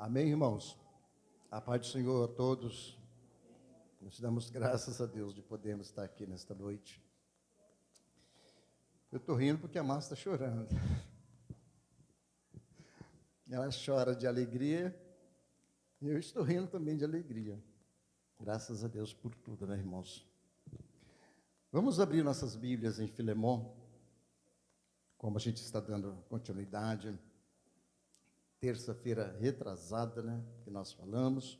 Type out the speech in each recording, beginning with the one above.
Amém, irmãos? A paz do Senhor a todos. Nós damos graças a Deus de podermos estar aqui nesta noite. Eu estou rindo porque a Márcia está chorando. Ela chora de alegria e eu estou rindo também de alegria. Graças a Deus por tudo, né, irmãos? Vamos abrir nossas Bíblias em Filemon, como a gente está dando continuidade. Terça-feira retrasada, né, que nós falamos.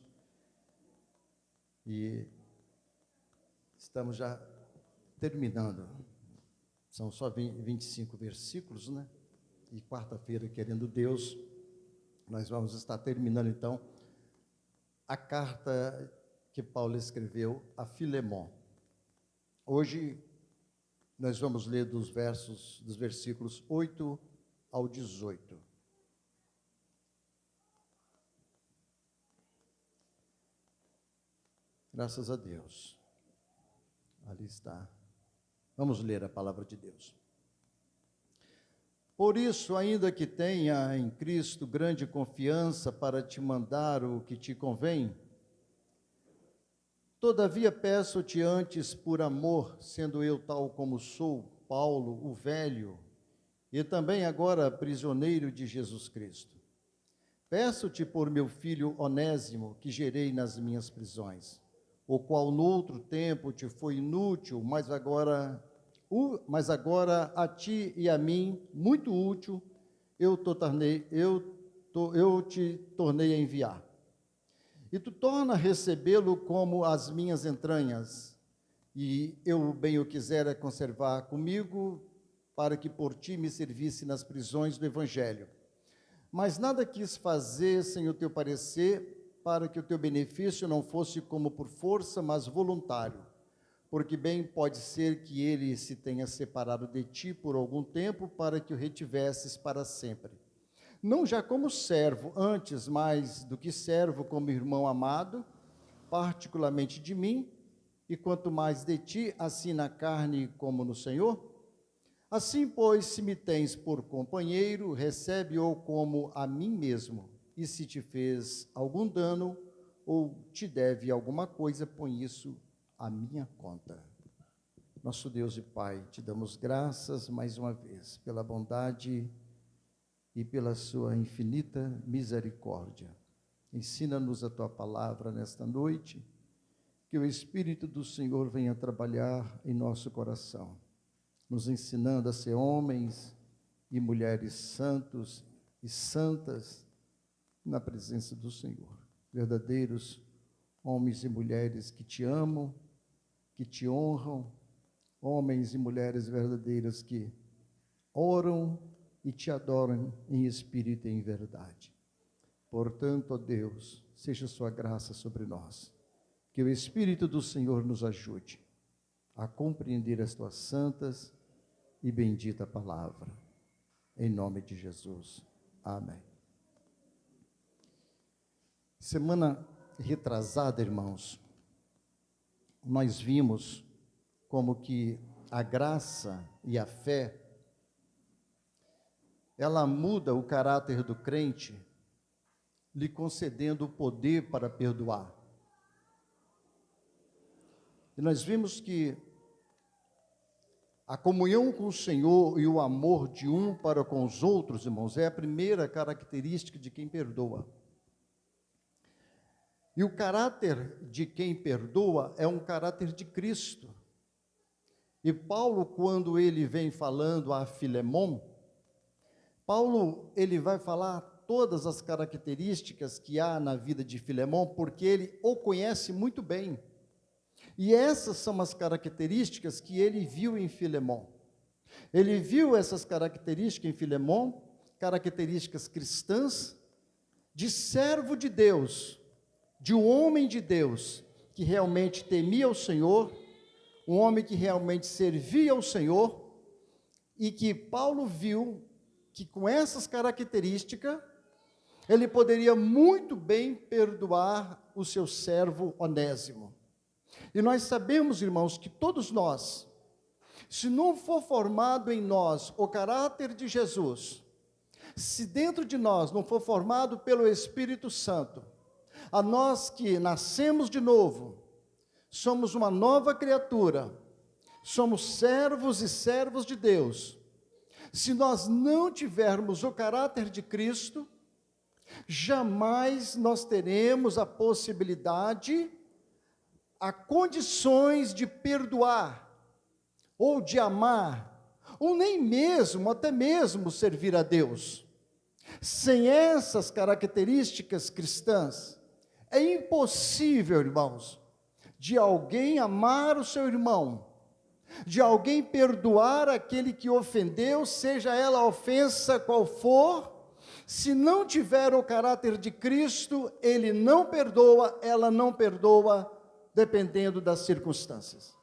E estamos já terminando. São só 25 versículos, né? E quarta-feira, querendo Deus, nós vamos estar terminando, então, a carta que Paulo escreveu a Filemon. Hoje, nós vamos ler dos versículos 8 ao 18. Graças a Deus. Ali está. Vamos ler a palavra de Deus. Por isso, ainda que tenha em Cristo grande confiança para te mandar o que te convém, todavia peço-te antes por amor, sendo eu tal como sou, Paulo, o velho, e também agora prisioneiro de Jesus Cristo. Peço-te por meu filho Onésimo, que gerei nas minhas prisões, o qual no outro tempo te foi inútil, mas agora a ti e a mim muito útil, eu te tornei a enviar. E tu torna a recebê-lo como as minhas entranhas, e eu bem o quisera conservar comigo, para que por ti me servisse nas prisões do Evangelho. Mas nada quis fazer sem o teu parecer, para que o teu benefício não fosse como por força, mas voluntário, porque bem pode ser que ele se tenha separado de ti por algum tempo, para que o retivesses para sempre. Não já como servo, antes mais do que servo, como irmão amado, particularmente de mim, e quanto mais de ti, assim na carne como no Senhor. Assim, pois, se me tens por companheiro, recebe-o como a mim mesmo. E se te fez algum dano, ou te deve alguma coisa, põe isso à minha conta. Nosso Deus e Pai, te damos graças mais uma vez, pela bondade e pela sua infinita misericórdia. Ensina-nos a tua palavra nesta noite, que o Espírito do Senhor venha trabalhar em nosso coração, nos ensinando a ser homens e mulheres santos e santas, na presença do Senhor, verdadeiros homens e mulheres que te amam, que te honram, homens e mulheres verdadeiros que oram e te adoram em espírito e em verdade. Portanto, ó Deus, seja sua graça sobre nós, que o Espírito do Senhor nos ajude a compreender as tuas santas e bendita palavra, em nome de Jesus, amém. Semana retrasada, irmãos, nós vimos como que a graça e a fé, ela muda o caráter do crente, lhe concedendo o poder para perdoar. E nós vimos que a comunhão com o Senhor e o amor de um para com os outros, irmãos, é a primeira característica de quem perdoa. E o caráter de quem perdoa é um caráter de Cristo. E Paulo, quando ele vem falando a Filemon, Paulo, ele vai falar todas as características que há na vida de Filemon, porque ele o conhece muito bem. E essas são as características que ele viu em Filemon. Ele viu essas características em Filemon, características cristãs, de servo de Deus, de um homem de Deus, que realmente temia o Senhor, um homem que realmente servia ao Senhor, e que Paulo viu que com essas características, ele poderia muito bem perdoar o seu servo Onésimo. E nós sabemos, irmãos, que todos nós, se não for formado em nós o caráter de Jesus, Se dentro de nós não for formado pelo Espírito Santo, a nós que nascemos de novo, somos uma nova criatura, somos servos e servas de Deus. Se nós não tivermos o caráter de Cristo, jamais nós teremos a possibilidade, a condições de perdoar, ou de amar, ou nem mesmo, até mesmo servir a Deus. Sem essas características cristãs, é impossível, irmãos, de alguém amar o seu irmão, de alguém perdoar aquele que ofendeu, seja ela a ofensa qual for. Se não tiver o caráter de Cristo, ele não perdoa, ela não perdoa, dependendo das circunstâncias.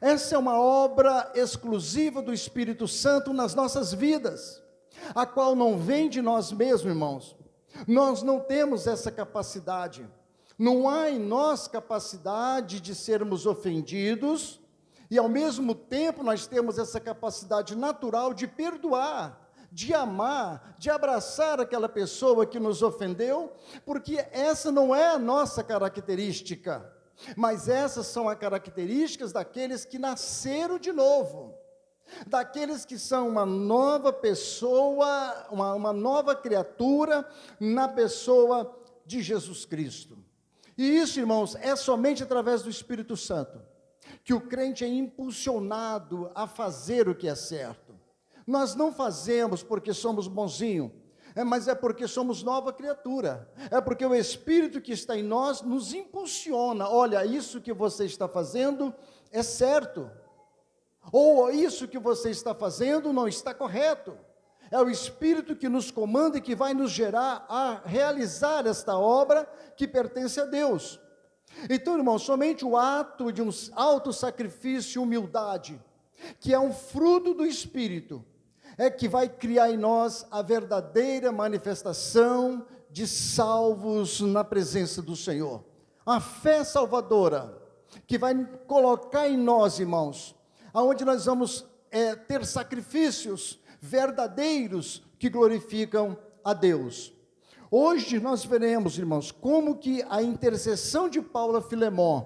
Essa é uma obra exclusiva do Espírito Santo nas nossas vidas, a qual não vem de nós mesmos, irmãos. Nós não temos essa capacidade. Não há em nós capacidade de sermos ofendidos, e ao mesmo tempo nós temos essa capacidade natural de perdoar, de amar, de abraçar aquela pessoa que nos ofendeu, porque essa não é a nossa característica, mas essas são as características daqueles que nasceram de novo, daqueles que são uma nova pessoa, uma nova criatura na pessoa de Jesus Cristo. E isso, irmãos, é somente através do Espírito Santo que o crente é impulsionado a fazer o que é certo. Nós não fazemos porque somos bonzinhos, mas é porque somos nova criatura, é porque o Espírito que está em nós nos impulsiona. Olha, isso que você está fazendo é certo, ou isso que você está fazendo não está correto. É o Espírito que nos comanda e que vai nos gerar a realizar esta obra que pertence a Deus. Então, irmão, somente o ato de um auto-sacrifício e humildade, que é um fruto do Espírito, é que vai criar em nós a verdadeira manifestação de salvos na presença do Senhor. A fé salvadora, que vai colocar em nós, irmãos, aonde nós vamos ter sacrifícios verdadeiros que glorificam a Deus. Hoje nós veremos, irmãos, como que a intercessão de Paulo a Filemón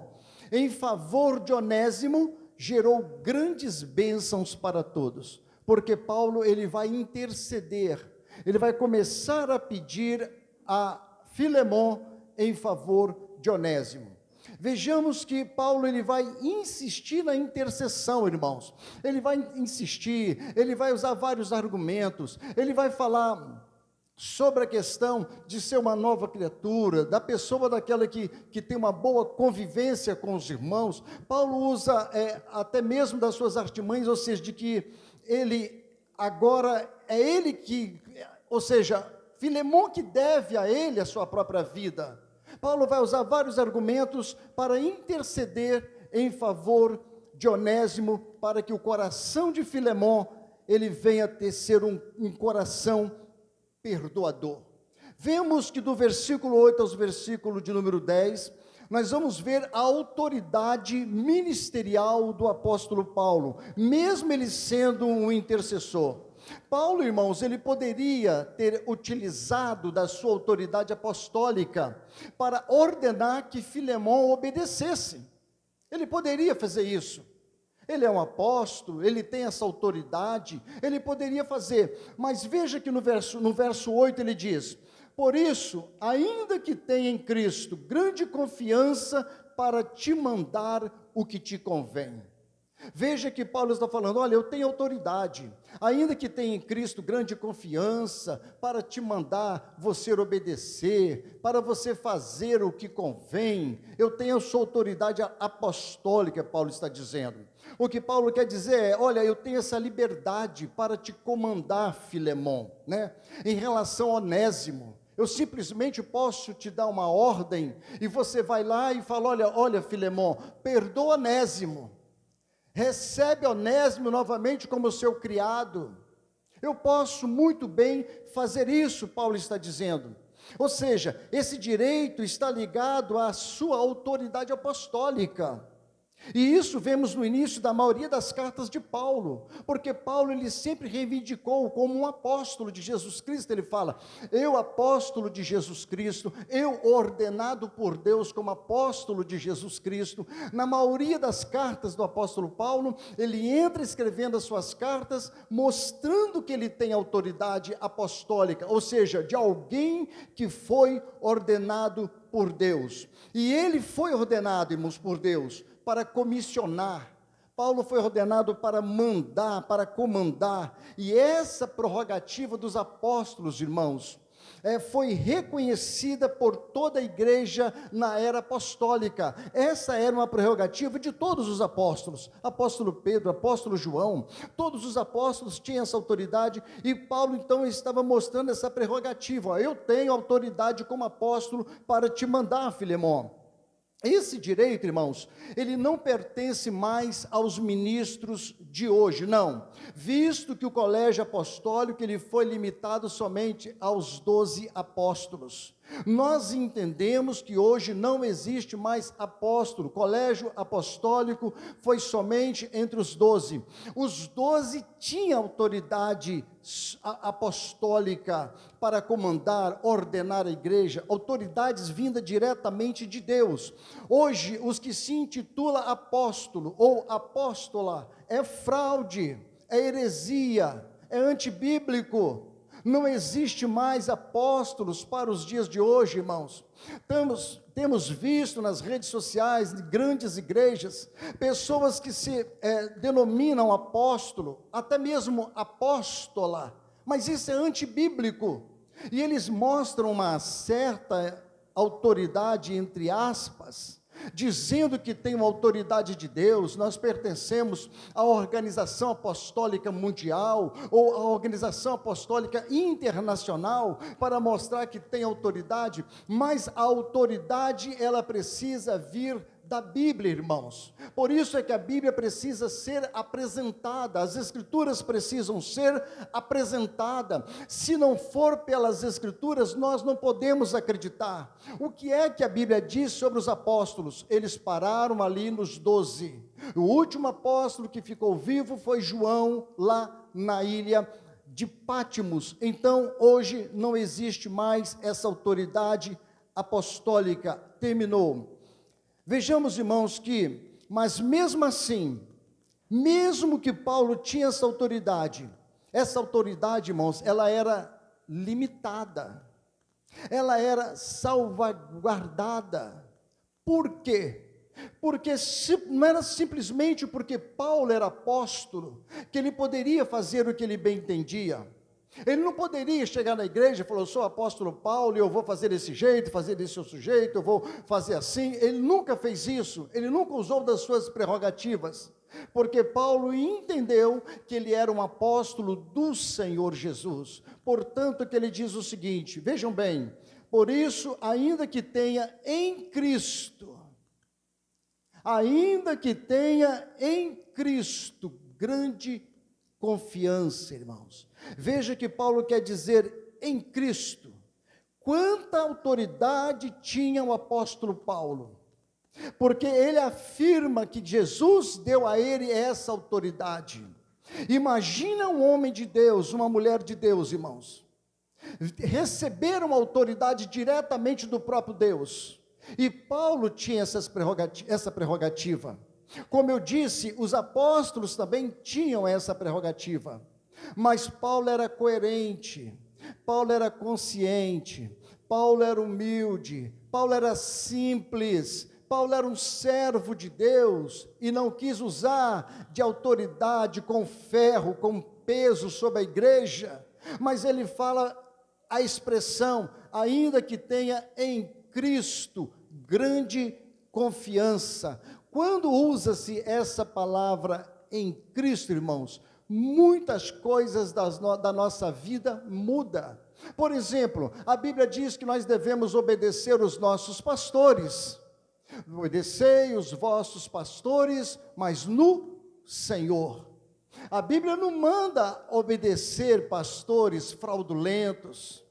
em favor de Onésimo gerou grandes bênçãos para todos, porque Paulo ele vai interceder, ele vai começar a pedir a Filemón em favor de Onésimo. Vejamos que Paulo ele vai insistir na intercessão, irmãos. Ele vai insistir, ele vai usar vários argumentos, ele vai falar sobre a questão de ser uma nova criatura, da pessoa daquela que tem uma boa convivência com os irmãos. Paulo usa até mesmo das suas artimanhas, ou seja, de que ele agora é ele que, ou seja, Filemón que deve a ele a sua própria vida. Paulo vai usar vários argumentos para interceder em favor de Onésimo, para que o coração de Filemón ele venha a ser um coração perdoador. Vemos que do versículo 8 ao versículo de número 10, nós vamos ver a autoridade ministerial do apóstolo Paulo, mesmo ele sendo um intercessor. Paulo, irmãos, ele poderia ter utilizado da sua autoridade apostólica para ordenar que Filemón obedecesse. Ele poderia fazer isso. Ele é um apóstolo, ele tem essa autoridade, ele poderia fazer. Mas veja que no verso 8 ele diz: por isso, ainda que tenha em Cristo grande confiança para te mandar o que te convém. Veja que Paulo está falando, olha, eu tenho autoridade, ainda que tenha em Cristo grande confiança para te mandar você obedecer, para você fazer o que convém, eu tenho a sua autoridade apostólica, Paulo está dizendo. O que Paulo quer dizer é, olha, eu tenho essa liberdade para te comandar, Filemón, né? Em relação a Onésimo, eu simplesmente posso te dar uma ordem, e você vai lá e fala, olha Filemón, perdoa Onésimo, recebe Onésimo novamente como seu criado. Eu posso muito bem fazer isso, Paulo está dizendo. Ou seja, esse direito está ligado à sua autoridade apostólica. E isso vemos no início da maioria das cartas de Paulo, porque Paulo ele sempre reivindicou como um apóstolo de Jesus Cristo. Ele fala: eu apóstolo de Jesus Cristo, eu ordenado por Deus como apóstolo de Jesus Cristo. Na maioria das cartas do apóstolo Paulo, ele entra escrevendo as suas cartas, mostrando que ele tem autoridade apostólica, ou seja, de alguém que foi ordenado por Deus. E ele foi ordenado, irmãos, por Deus, para comissionar. Paulo foi ordenado para mandar, para comandar, e essa prerrogativa dos apóstolos, irmãos, foi reconhecida por toda a igreja na era apostólica. Essa era uma prerrogativa de todos os apóstolos, apóstolo Pedro, apóstolo João, todos os apóstolos tinham essa autoridade, e Paulo então estava mostrando essa prerrogativa: eu tenho autoridade como apóstolo para te mandar, Filemão. Esse direito, irmãos, ele não pertence mais aos ministros de hoje, não, visto que o colégio apostólico ele foi limitado somente aos 12 apóstolos. Nós entendemos que hoje não existe mais apóstolo, colégio apostólico foi somente entre os 12. Os 12 tinham autoridade apostólica para comandar, ordenar a igreja, autoridades vindas diretamente de Deus. Hoje, os que se intitula apóstolo ou apóstola é fraude, é heresia, é antibíblico. Não existe mais apóstolos para os dias de hoje, irmãos. Temos visto nas redes sociais de grandes igrejas, pessoas que se denominam apóstolo, até mesmo apóstola, mas isso é antibíblico. E eles mostram uma certa autoridade, entre aspas, dizendo que tem uma autoridade de Deus. Nós pertencemos à Organização Apostólica Mundial, ou à Organização Apostólica Internacional, para mostrar que tem autoridade, mas a autoridade, ela precisa vir da Bíblia, irmãos. Por isso é que a Bíblia precisa ser apresentada, as Escrituras precisam ser apresentadas. Se não for pelas Escrituras, nós não podemos acreditar. O que é que a Bíblia diz sobre os apóstolos? Eles pararam ali nos 12. O último apóstolo que ficou vivo foi João, lá na ilha de Pátimos. Então, hoje não existe mais essa autoridade apostólica, terminou. Vejamos, irmãos, mas mesmo assim, mesmo que Paulo tinha essa autoridade, irmãos, ela era limitada, ela era salvaguardada. Por quê? Porque não era simplesmente porque Paulo era apóstolo, que ele poderia fazer o que ele bem entendia. Ele não poderia chegar na igreja e falar: eu sou o apóstolo Paulo e eu vou fazer desse jeito, fazer desse outro jeito, eu vou fazer assim. Ele nunca fez isso, ele nunca usou das suas prerrogativas, porque Paulo entendeu que ele era um apóstolo do Senhor Jesus. Portanto, que ele diz o seguinte, vejam bem: por isso, ainda que tenha em Cristo grande confiança, irmãos. Veja que Paulo quer dizer em Cristo. Quanta autoridade tinha o apóstolo Paulo? Porque ele afirma que Jesus deu a ele essa autoridade. Imagina um homem de Deus, uma mulher de Deus, irmãos, receber uma autoridade diretamente do próprio Deus. E Paulo tinha essa prerrogativa. Como eu disse, os apóstolos também tinham essa prerrogativa. Mas Paulo era coerente, Paulo era consciente, Paulo era humilde, Paulo era simples, Paulo era um servo de Deus e não quis usar de autoridade com ferro, com peso sobre a igreja, mas ele fala a expressão, ainda que tenha em Cristo grande confiança. Quando usa-se essa palavra em Cristo, irmãos, muitas coisas da nossa vida mudam. Por exemplo, a Bíblia diz que nós devemos obedecer os nossos pastores. Obedecei os vossos pastores, mas no Senhor. A Bíblia não manda obedecer pastores fraudulentos,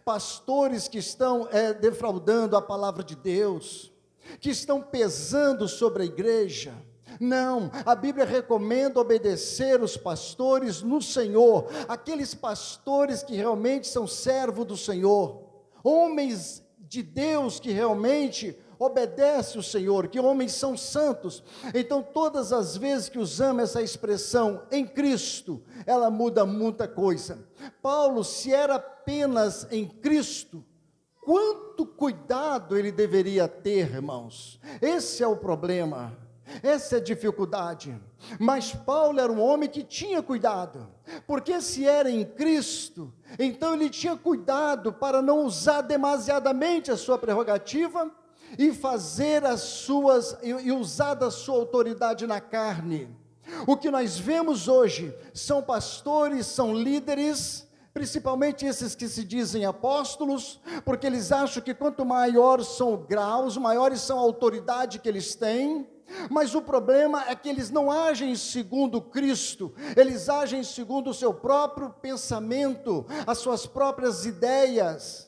pastores que estão defraudando a palavra de Deus. que estão pesando sobre a igreja. Não, a Bíblia recomenda obedecer os pastores no Senhor, aqueles pastores que realmente são servos do Senhor, homens de Deus que realmente obedecem o Senhor, que homens são santos. Então, todas as vezes que usamos essa expressão em Cristo, ela muda muita coisa. Paulo, se era apenas em Cristo, quanto cuidado ele deveria ter, irmãos? Esse é o problema, essa é a dificuldade. Mas Paulo era um homem que tinha cuidado, porque se era em Cristo, então ele tinha cuidado para não usar demasiadamente a sua prerrogativa e fazer e usar da sua autoridade na carne. O que nós vemos hoje são pastores, são líderes, principalmente esses que se dizem apóstolos, porque eles acham que quanto maiores são os graus, maiores são a autoridade que eles têm. Mas o problema é que eles não agem segundo Cristo, eles agem segundo o seu próprio pensamento, as suas próprias ideias,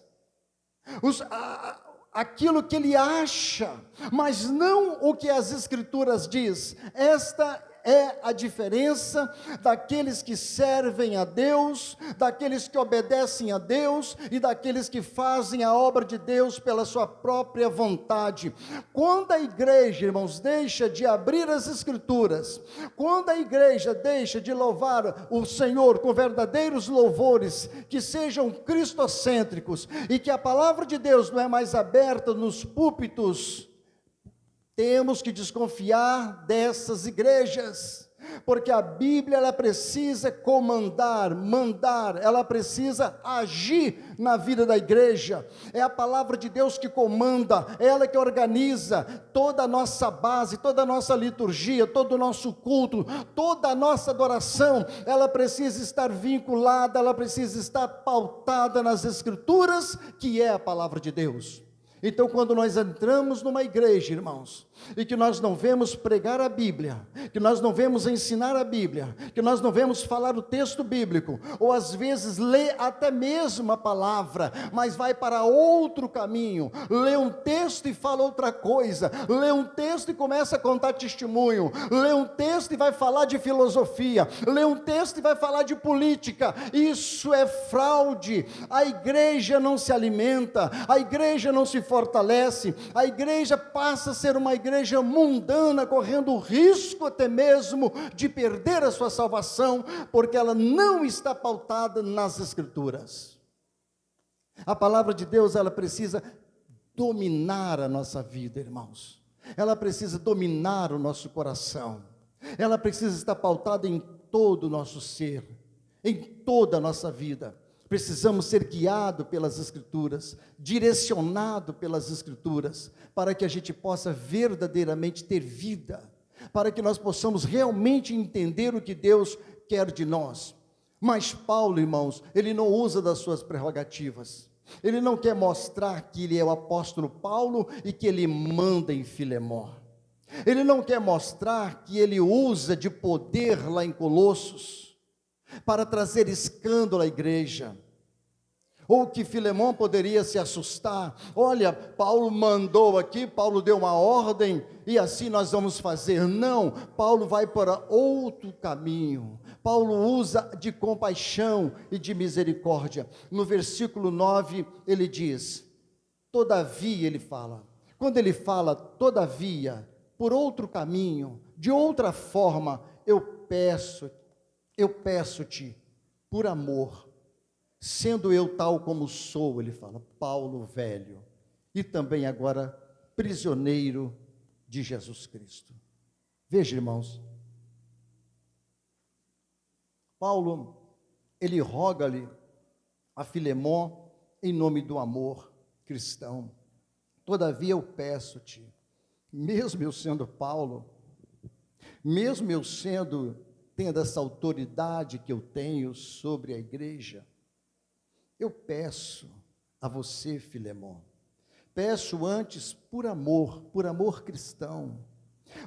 aquilo que ele acha, mas não o que as Escrituras diz. Esta é a diferença daqueles que servem a Deus, daqueles que obedecem a Deus e daqueles que fazem a obra de Deus pela sua própria vontade. Quando a igreja, irmãos, deixa de abrir as Escrituras, quando a igreja deixa de louvar o Senhor com verdadeiros louvores, que sejam cristocêntricos, e que a palavra de Deus não é mais aberta nos púlpitos, temos que desconfiar dessas igrejas, porque a Bíblia ela precisa mandar, ela precisa agir na vida da igreja. É a palavra de Deus que comanda, é ela que organiza toda a nossa base, toda a nossa liturgia, todo o nosso culto, toda a nossa adoração. Ela precisa estar vinculada, ela precisa estar pautada nas Escrituras, que é a palavra de Deus. Então, quando nós entramos numa igreja, irmãos, e que nós não vemos pregar a Bíblia, que nós não vemos ensinar a Bíblia, que nós não vemos falar o texto bíblico, ou às vezes lê até mesmo a palavra, mas vai para outro caminho, lê um texto e fala outra coisa, lê um texto e começa a contar testemunho, lê um texto e vai falar de filosofia, lê um texto e vai falar de política. Isso é fraude. A igreja não se alimenta, a igreja não se fortalece, a igreja passa a ser uma igreja mundana, correndo o risco até mesmo de perder a sua salvação, porque ela não está pautada nas Escrituras. A palavra de Deus, ela precisa dominar a nossa vida, irmãos. Ela precisa dominar o nosso coração. Ela precisa estar pautada em todo o nosso ser, em toda a nossa vida. Precisamos ser guiados pelas Escrituras, direcionados pelas Escrituras, para que a gente possa verdadeiramente ter vida, para que nós possamos realmente entender o que Deus quer de nós. Mas Paulo, irmãos, ele não usa das suas prerrogativas, ele não quer mostrar que ele é o apóstolo Paulo e que ele manda em Filemó, ele não quer mostrar que ele usa de poder lá em Colossos, para trazer escândalo à igreja, ou que Filemão poderia se assustar. Olha, Paulo mandou aqui, Paulo deu uma ordem, e assim nós vamos fazer. Não, Paulo vai para outro caminho. Paulo usa de compaixão e de misericórdia. No versículo 9, ele diz, todavia, ele fala, quando ele fala todavia, por outro caminho, de outra forma, eu peço-te, por amor, sendo eu tal como sou, ele fala, Paulo velho, e também agora prisioneiro de Jesus Cristo. Veja, irmãos, Paulo, ele roga-lhe a Filemão em nome do amor cristão. Todavia eu peço-te, mesmo eu sendo Paulo, mesmo eu tendo essa autoridade que eu tenho sobre a igreja, eu peço a você, Filemão, peço antes por amor cristão.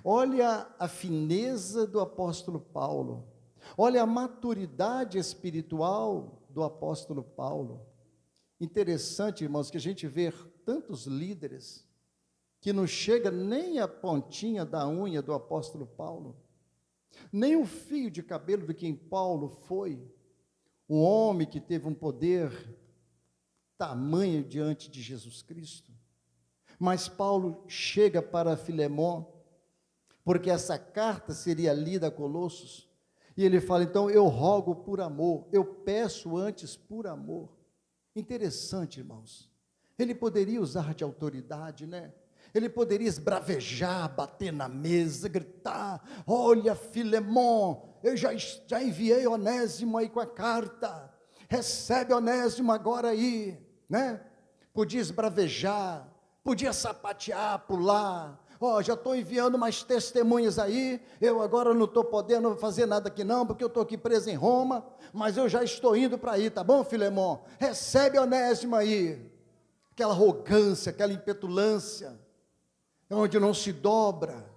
Olha a fineza do apóstolo Paulo, olha a maturidade espiritual do apóstolo Paulo. Interessante, irmãos, que a gente vê tantos líderes que não chega nem a pontinha da unha do apóstolo Paulo, nem o fio de cabelo de quem Paulo foi, um homem que teve um poder tamanho diante de Jesus Cristo. Mas Paulo chega para Filemon, porque essa carta seria lida a Colossos, e ele fala, então, eu rogo por amor, eu peço antes por amor. Interessante, irmãos. Ele poderia usar de autoridade, né? Ele poderia esbravejar, bater na mesa, gritar, olha, Filemon, eu já enviei Onésimo aí com a carta, recebe Onésimo agora aí, né? Podia esbravejar, podia sapatear, pular, já estou enviando mais testemunhas aí, eu agora não estou podendo fazer nada aqui não, porque eu estou aqui preso em Roma, mas eu já estou indo para aí, tá bom, Filemon? Recebe Onésimo aí. Aquela arrogância, aquela impetulância, onde não se dobra,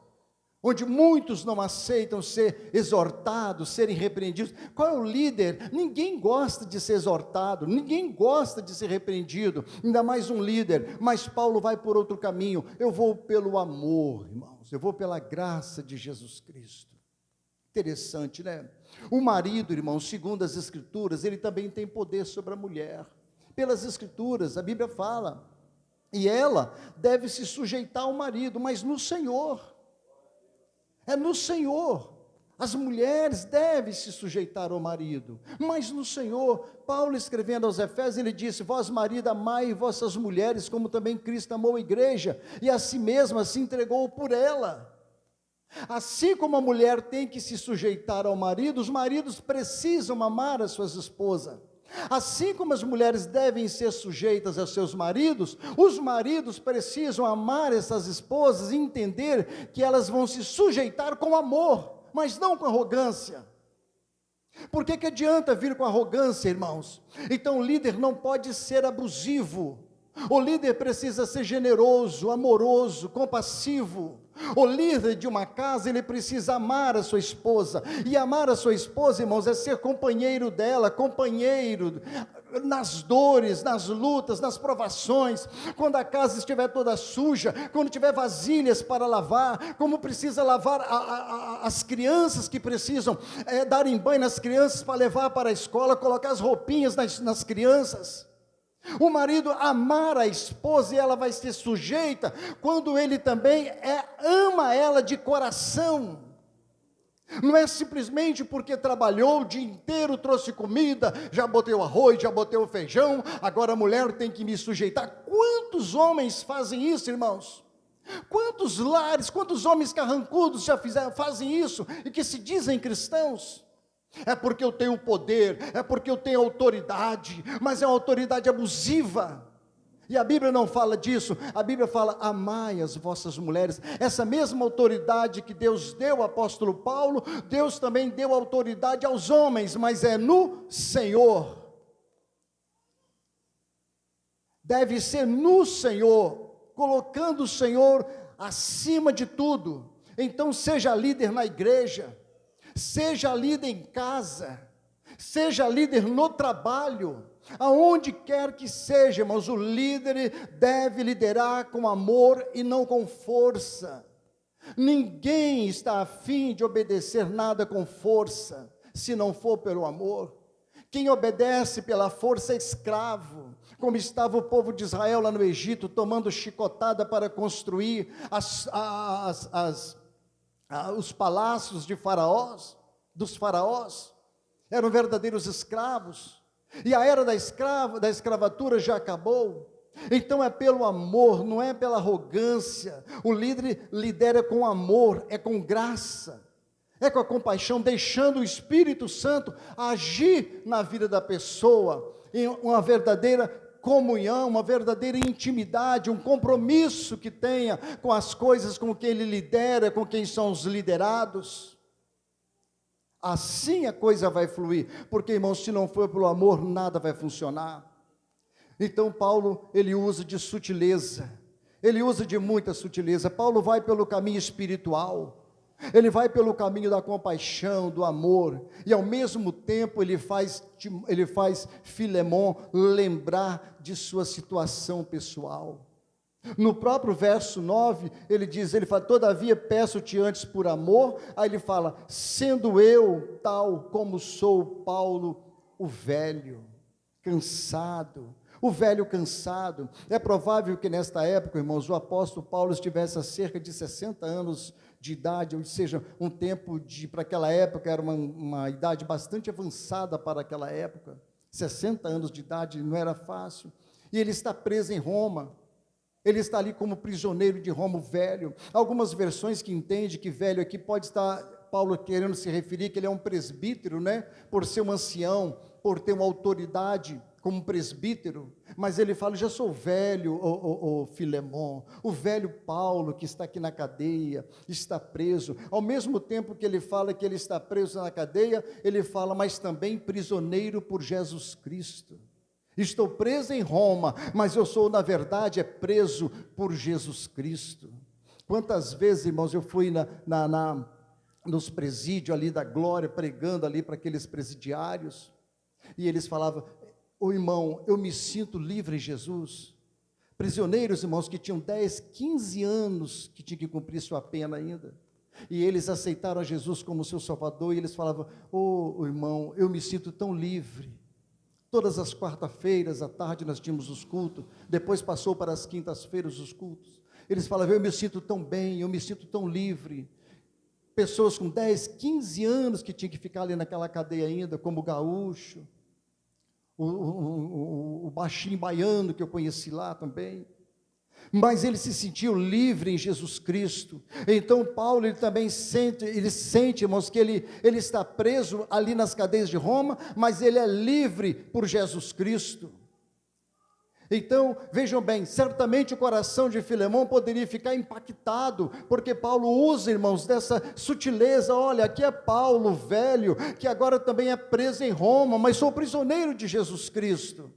onde muitos não aceitam ser exortados, serem repreendidos. Qual é o líder? Ninguém gosta de ser exortado, ninguém gosta de ser repreendido, ainda mais um líder. Mas Paulo vai por outro caminho. Eu vou pelo amor, irmãos, eu vou pela graça de Jesus Cristo. Interessante, né? O marido, irmãos, segundo as Escrituras, ele também tem poder sobre a mulher. Pelas Escrituras, a Bíblia fala, e ela deve se sujeitar ao marido, mas no Senhor. É no Senhor. As mulheres devem se sujeitar ao marido, mas no Senhor. Paulo, escrevendo aos Efésios, ele disse, vós marido, amai vossas mulheres, como também Cristo amou a igreja, e a si mesma se entregou por ela. Assim como a mulher tem que se sujeitar ao marido, os maridos precisam amar as suas esposas. Assim como as mulheres devem ser sujeitas aos seus maridos, os maridos precisam amar essas esposas e entender que elas vão se sujeitar com amor, mas não com arrogância. Por que adianta vir com arrogância, irmãos? Então o líder não pode ser abusivo. O líder precisa ser generoso, amoroso, compassivo. O líder de uma casa, ele precisa amar a sua esposa. E amar a sua esposa, irmãos, é ser companheiro dela, companheiro nas dores, nas lutas, nas provações. Quando a casa estiver toda suja, quando tiver vasilhas para lavar, como precisa lavar as crianças que precisam darem banho nas crianças para levar para a escola, colocar as roupinhas nas crianças. O marido amar a esposa e ela vai ser sujeita quando ele também ama ela de coração. Não é simplesmente porque trabalhou o dia inteiro, trouxe comida, já botei o arroz, já botei o feijão, agora a mulher tem que me sujeitar. Quantos homens fazem isso, irmãos? Quantos lares, quantos homens carrancudos fazem isso e que se dizem cristãos? É porque eu tenho poder, é porque eu tenho autoridade, mas é uma autoridade abusiva. E a Bíblia não fala disso, a Bíblia fala, amai as vossas mulheres. Essa mesma autoridade que Deus deu ao apóstolo Paulo, Deus também deu autoridade aos homens, mas é no Senhor. Deve ser no Senhor, colocando o Senhor acima de tudo. Então seja líder na igreja, seja líder em casa, seja líder no trabalho, aonde quer que seja, irmãos, o líder deve liderar com amor e não com força. Ninguém está a fim de obedecer nada com força, se não for pelo amor. Quem obedece pela força é escravo, como estava o povo de Israel lá no Egito, tomando chicotada para construir os palácios dos faraós, eram verdadeiros escravos, e a era da escravatura já acabou. Então é pelo amor, não é pela arrogância. O líder lidera com amor, é com graça, é com a compaixão, deixando o Espírito Santo agir na vida da pessoa, em uma verdadeira comunhão, uma verdadeira intimidade, um compromisso que tenha com as coisas com quem ele lidera, com quem são os liderados. Assim a coisa vai fluir, porque, irmãos, se não for pelo amor, nada vai funcionar. Então Paulo, ele usa de sutileza, ele usa de muita sutileza. Paulo vai pelo caminho espiritual, ele vai pelo caminho da compaixão, do amor, e ao mesmo tempo ele faz Filemon lembrar de sua situação pessoal. No próprio verso 9, ele fala, todavia peço-te antes por amor, aí ele fala, sendo eu tal como sou Paulo, o velho cansado. É provável que nesta época, irmãos, o apóstolo Paulo estivesse a cerca de 60 anos de idade, ou seja, um tempo para aquela época, era uma idade bastante avançada para aquela época, 60 anos de idade não era fácil, e ele está preso em Roma. Ele está ali como prisioneiro de Roma, o velho. Algumas versões que entendem que velho aqui pode estar Paulo querendo se referir que ele é um presbítero, né? Por ser um ancião, por ter uma autoridade como presbítero. Mas ele fala, já sou velho, ô Filemon, o velho Paulo que está aqui na cadeia, está preso. Ao mesmo tempo que ele fala que ele está preso na cadeia, ele fala, mas também prisioneiro por Jesus Cristo. Estou preso em Roma, mas eu sou, na verdade, preso por Jesus Cristo. Quantas vezes, irmãos, eu fui nos presídios ali da Glória, pregando ali para aqueles presidiários, e eles falavam, irmão, eu me sinto livre em Jesus. Prisioneiros, irmãos, que tinham 10, 15 anos, que tinham que cumprir sua pena ainda, e eles aceitaram a Jesus como seu Salvador, e eles falavam, irmão, eu me sinto tão livre. Todas as quarta-feiras à tarde nós tínhamos os cultos, depois passou para as quintas-feiras os cultos. Eles falavam, eu me sinto tão bem, eu me sinto tão livre. Pessoas com 10, 15 anos que tinham que ficar ali naquela cadeia ainda, como o gaúcho, o baixinho baiano que eu conheci lá também. Mas ele se sentiu livre em Jesus Cristo. Então Paulo, ele também sente, irmãos, que ele está preso ali nas cadeias de Roma, mas ele é livre por Jesus Cristo. Então, vejam bem, certamente o coração de Filemão poderia ficar impactado, porque Paulo usa, irmãos, dessa sutileza, olha, aqui é Paulo, velho, que agora também é preso em Roma, mas sou prisioneiro de Jesus Cristo.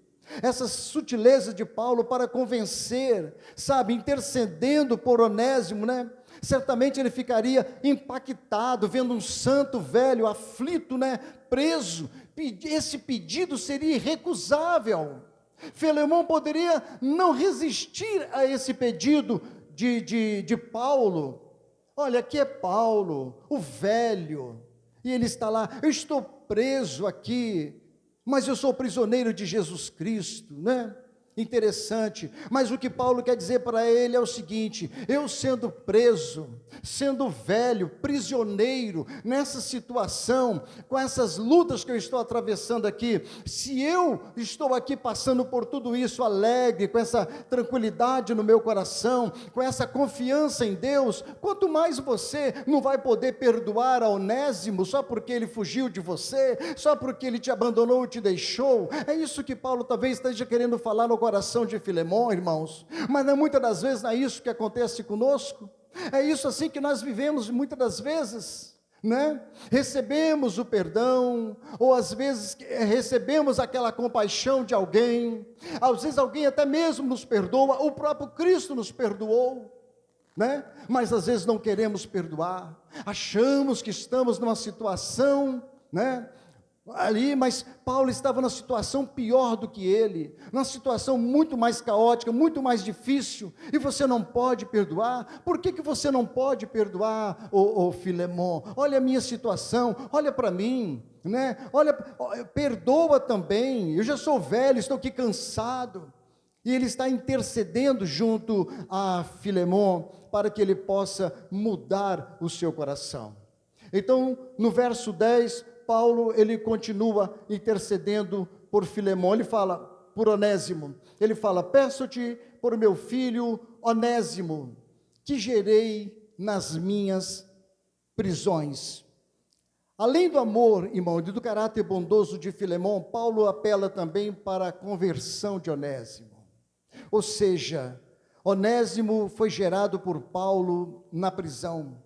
Essa sutileza de Paulo para convencer, sabe, intercedendo por Onésimo, né? Certamente ele ficaria impactado, vendo um santo velho, aflito, né? Preso, esse pedido seria irrecusável. Filemão poderia não resistir a esse pedido de Paulo. Olha, aqui é Paulo, o velho, e ele está lá, eu estou preso aqui, mas eu sou prisioneiro de Jesus Cristo, né? Interessante, mas o que Paulo quer dizer para ele é o seguinte, eu sendo preso, sendo velho, prisioneiro, nessa situação, com essas lutas que eu estou atravessando aqui, se eu estou aqui passando por tudo isso alegre, com essa tranquilidade no meu coração, com essa confiança em Deus, quanto mais você não vai poder perdoar a Onésimo, só porque ele fugiu de você, só porque ele te abandonou e te deixou, é isso que Paulo talvez esteja querendo falar no coração de Filemão, irmãos, mas muitas das vezes não é isso que acontece conosco, é isso assim que nós vivemos muitas das vezes, né? Recebemos o perdão, ou às vezes recebemos aquela compaixão de alguém, às vezes alguém até mesmo nos perdoa, o próprio Cristo nos perdoou, né? Mas às vezes não queremos perdoar, achamos que estamos numa situação, né? Ali, mas Paulo estava numa situação pior do que ele, numa situação muito mais caótica, muito mais difícil, e você não pode perdoar. Por que você não pode perdoar, ô Filemão? Olha a minha situação, olha para mim, né? Olha, perdoa também, eu já sou velho, estou aqui cansado, e ele está intercedendo junto a Filemão, para que ele possa mudar o seu coração. Então, no verso 10, Paulo, ele continua intercedendo por Filemão, ele fala por Onésimo, ele fala, peço-te por meu filho Onésimo, que gerei nas minhas prisões. Além do amor, irmão, e do caráter bondoso de Filemão, Paulo apela também para a conversão de Onésimo, ou seja, Onésimo foi gerado por Paulo na prisão.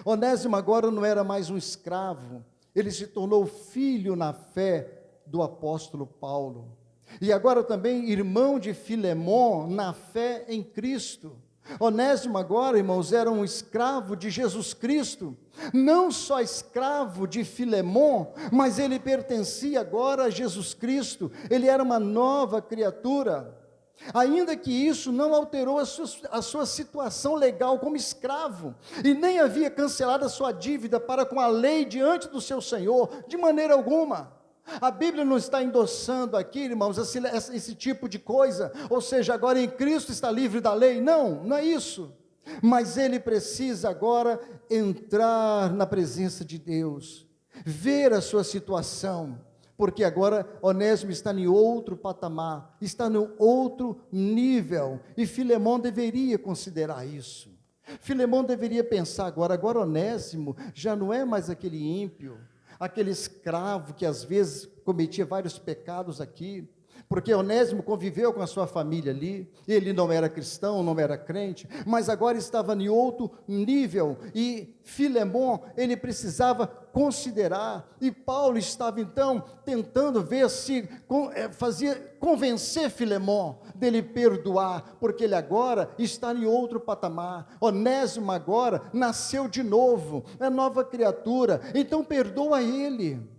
Onésimo agora não era mais um escravo, ele se tornou filho na fé do apóstolo Paulo, e agora também irmão de Filemão na fé em Cristo. Onésimo agora, irmãos, era um escravo de Jesus Cristo, não só escravo de Filemão, mas ele pertencia agora a Jesus Cristo, ele era uma nova criatura. ainda que isso não alterou a sua situação legal como escravo, e nem havia cancelado a sua dívida para com a lei diante do seu Senhor, de maneira alguma. A Bíblia não está endossando aqui, irmãos, esse tipo de coisa, ou seja, agora em Cristo está livre da lei. Não, não é isso. Mas ele precisa agora entrar na presença de Deus, ver a sua situação, porque agora Onésimo está em outro patamar, está no outro nível, e Filemão deveria considerar isso. Filemão deveria pensar agora Onésimo já não é mais aquele ímpio, aquele escravo que às vezes cometia vários pecados aqui, porque Onésimo conviveu com a sua família ali, ele não era cristão, não era crente, mas agora estava em outro nível, e Filemão, ele precisava considerar, e Paulo estava então tentando ver se convencer Filemão dele perdoar, porque ele agora está em outro patamar. Onésimo agora nasceu de novo, é nova criatura, então perdoa ele.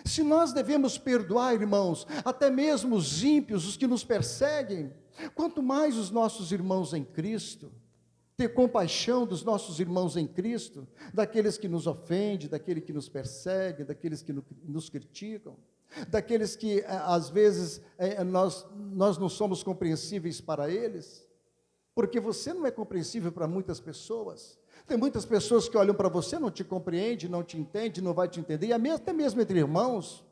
Se nós devemos perdoar, irmãos, até mesmo os ímpios, os que nos perseguem, quanto mais os nossos irmãos em Cristo, ter compaixão dos nossos irmãos em Cristo, daqueles que nos ofendem, daqueles que nos perseguem, daqueles que nos criticam, daqueles que às vezes nós não somos compreensíveis para eles, porque você não é compreensível para muitas pessoas. Tem muitas pessoas que olham para você, não te compreende, não te entende, não vai te entender, e até mesmo entre irmãos,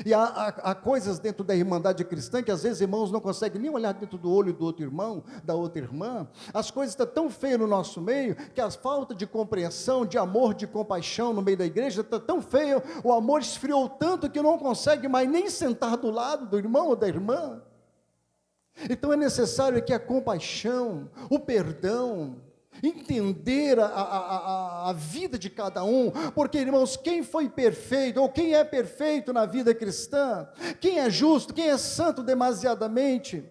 e há coisas dentro da irmandade cristã, que às vezes irmãos não conseguem nem olhar dentro do olho do outro irmão, da outra irmã, as coisas estão tão feias no nosso meio, que a falta de compreensão, de amor, de compaixão no meio da igreja, está tão feio, o amor esfriou tanto, que não consegue mais nem sentar do lado do irmão ou da irmã. Então é necessário que a compaixão, o perdão, entender a vida de cada um, porque irmãos, quem foi perfeito, ou quem é perfeito na vida cristã, quem é justo, quem é santo demasiadamente,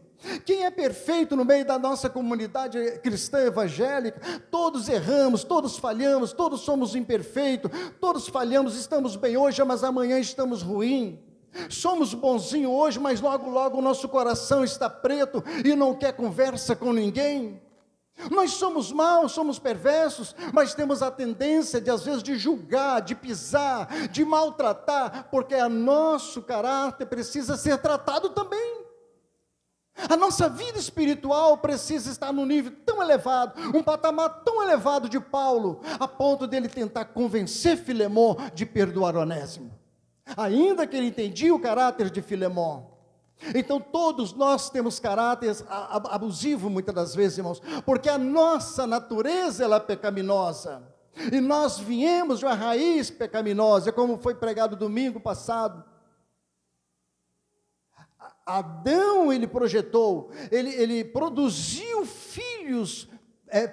quem é perfeito no meio da nossa comunidade cristã evangélica, todos erramos, todos falhamos, todos somos imperfeitos, todos falhamos, estamos bem hoje, mas amanhã estamos ruins. Somos bonzinhos hoje, mas logo logo o nosso coração está preto e não quer conversa com ninguém. Nós somos maus, somos perversos, mas temos a tendência de às vezes de julgar, de pisar, de maltratar, porque o nosso caráter precisa ser tratado também. A nossa vida espiritual precisa estar num nível tão elevado, um patamar tão elevado de Paulo, a ponto dele tentar convencer Filemão de perdoar Onésimo, ainda que ele entendia o caráter de Filemão. Então todos nós temos caráter abusivo muitas das vezes, irmãos, porque a nossa natureza ela é pecaminosa, e nós viemos de uma raiz pecaminosa, como foi pregado domingo passado. Adão ele projetou, ele produziu filhos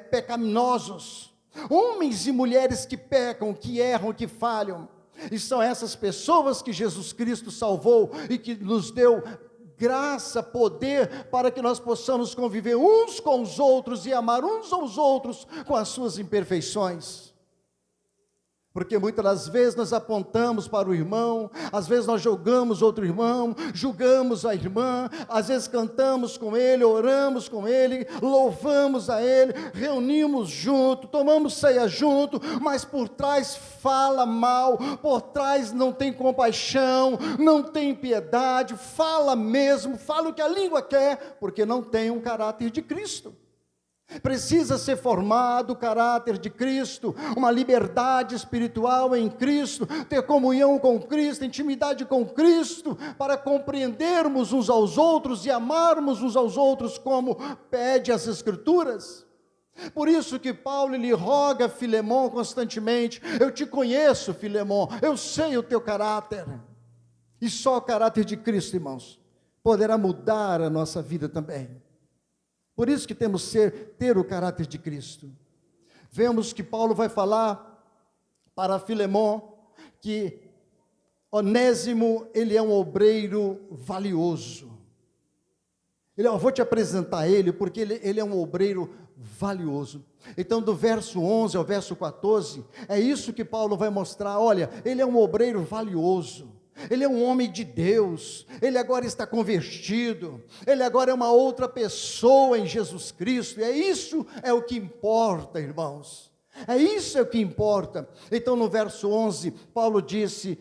pecaminosos, homens e mulheres que pecam, que erram, que falham, e são essas pessoas que Jesus Cristo salvou e que nos deu graça, poder, para que nós possamos conviver uns com os outros e amar uns aos outros com as suas imperfeições. Porque muitas das vezes nós apontamos para o irmão, às vezes nós julgamos outro irmão, julgamos a irmã, às vezes cantamos com ele, oramos com ele, louvamos a ele, reunimos junto, tomamos ceia junto, mas por trás fala mal, por trás não tem compaixão, não tem piedade, fala mesmo, fala o que a língua quer, porque não tem um caráter de Cristo. Precisa ser formado o caráter de Cristo, uma liberdade espiritual em Cristo, ter comunhão com Cristo, intimidade com Cristo, para compreendermos uns aos outros e amarmos uns aos outros como pede as Escrituras. Por isso que Paulo lhe roga a Filemão constantemente: eu te conheço, Filemão, eu sei o teu caráter, e só o caráter de Cristo, irmãos, poderá mudar a nossa vida também. Por isso que temos que ter o caráter de Cristo. Vemos que Paulo vai falar para Filemão que Onésimo, ele é um obreiro valioso. Eu vou te apresentar ele, porque ele é um obreiro valioso. Então, do verso 11 ao verso 14, é isso que Paulo vai mostrar. Olha, ele é um obreiro valioso. ele é um homem de Deus, ele agora está convertido, ele agora é uma outra pessoa em Jesus Cristo, e isso é o que importa, irmãos, isso é o que importa. Então no verso 11, Paulo disse,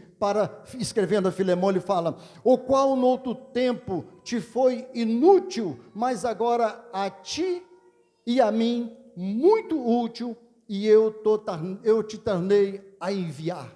escrevendo a Filemão, ele fala, o qual no outro tempo te foi inútil, mas agora a ti e a mim muito útil, e eu te tornei a enviar.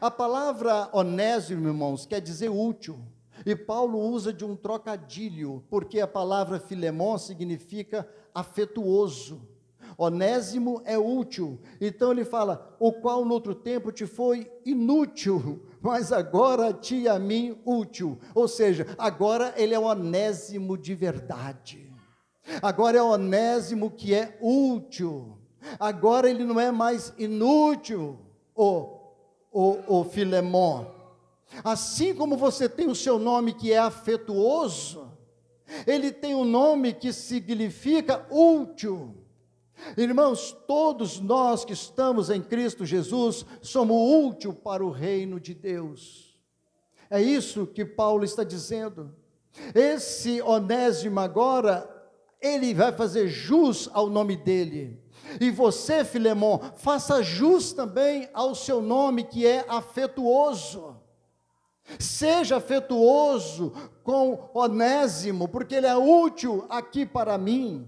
A palavra onésimo, irmãos, quer dizer útil, e Paulo usa de um trocadilho, porque a palavra Filemão significa afetuoso. Onésimo é útil, então ele fala, o qual no outro tempo te foi inútil, mas agora a ti e a mim útil, ou seja, agora ele é Onésimo de verdade, agora é Onésimo que é útil, agora ele não é mais inútil, o Filemão. Assim como você tem o seu nome que é afetuoso, ele tem um nome que significa útil. Irmãos, todos nós que estamos em Cristo Jesus, somos úteis para o reino de Deus. É isso que Paulo está dizendo. Esse Onésimo agora, ele vai fazer jus ao nome dele. E você, Filemão, faça jus também ao seu nome que é afetuoso. Seja afetuoso com Onésimo, porque ele é útil aqui para mim.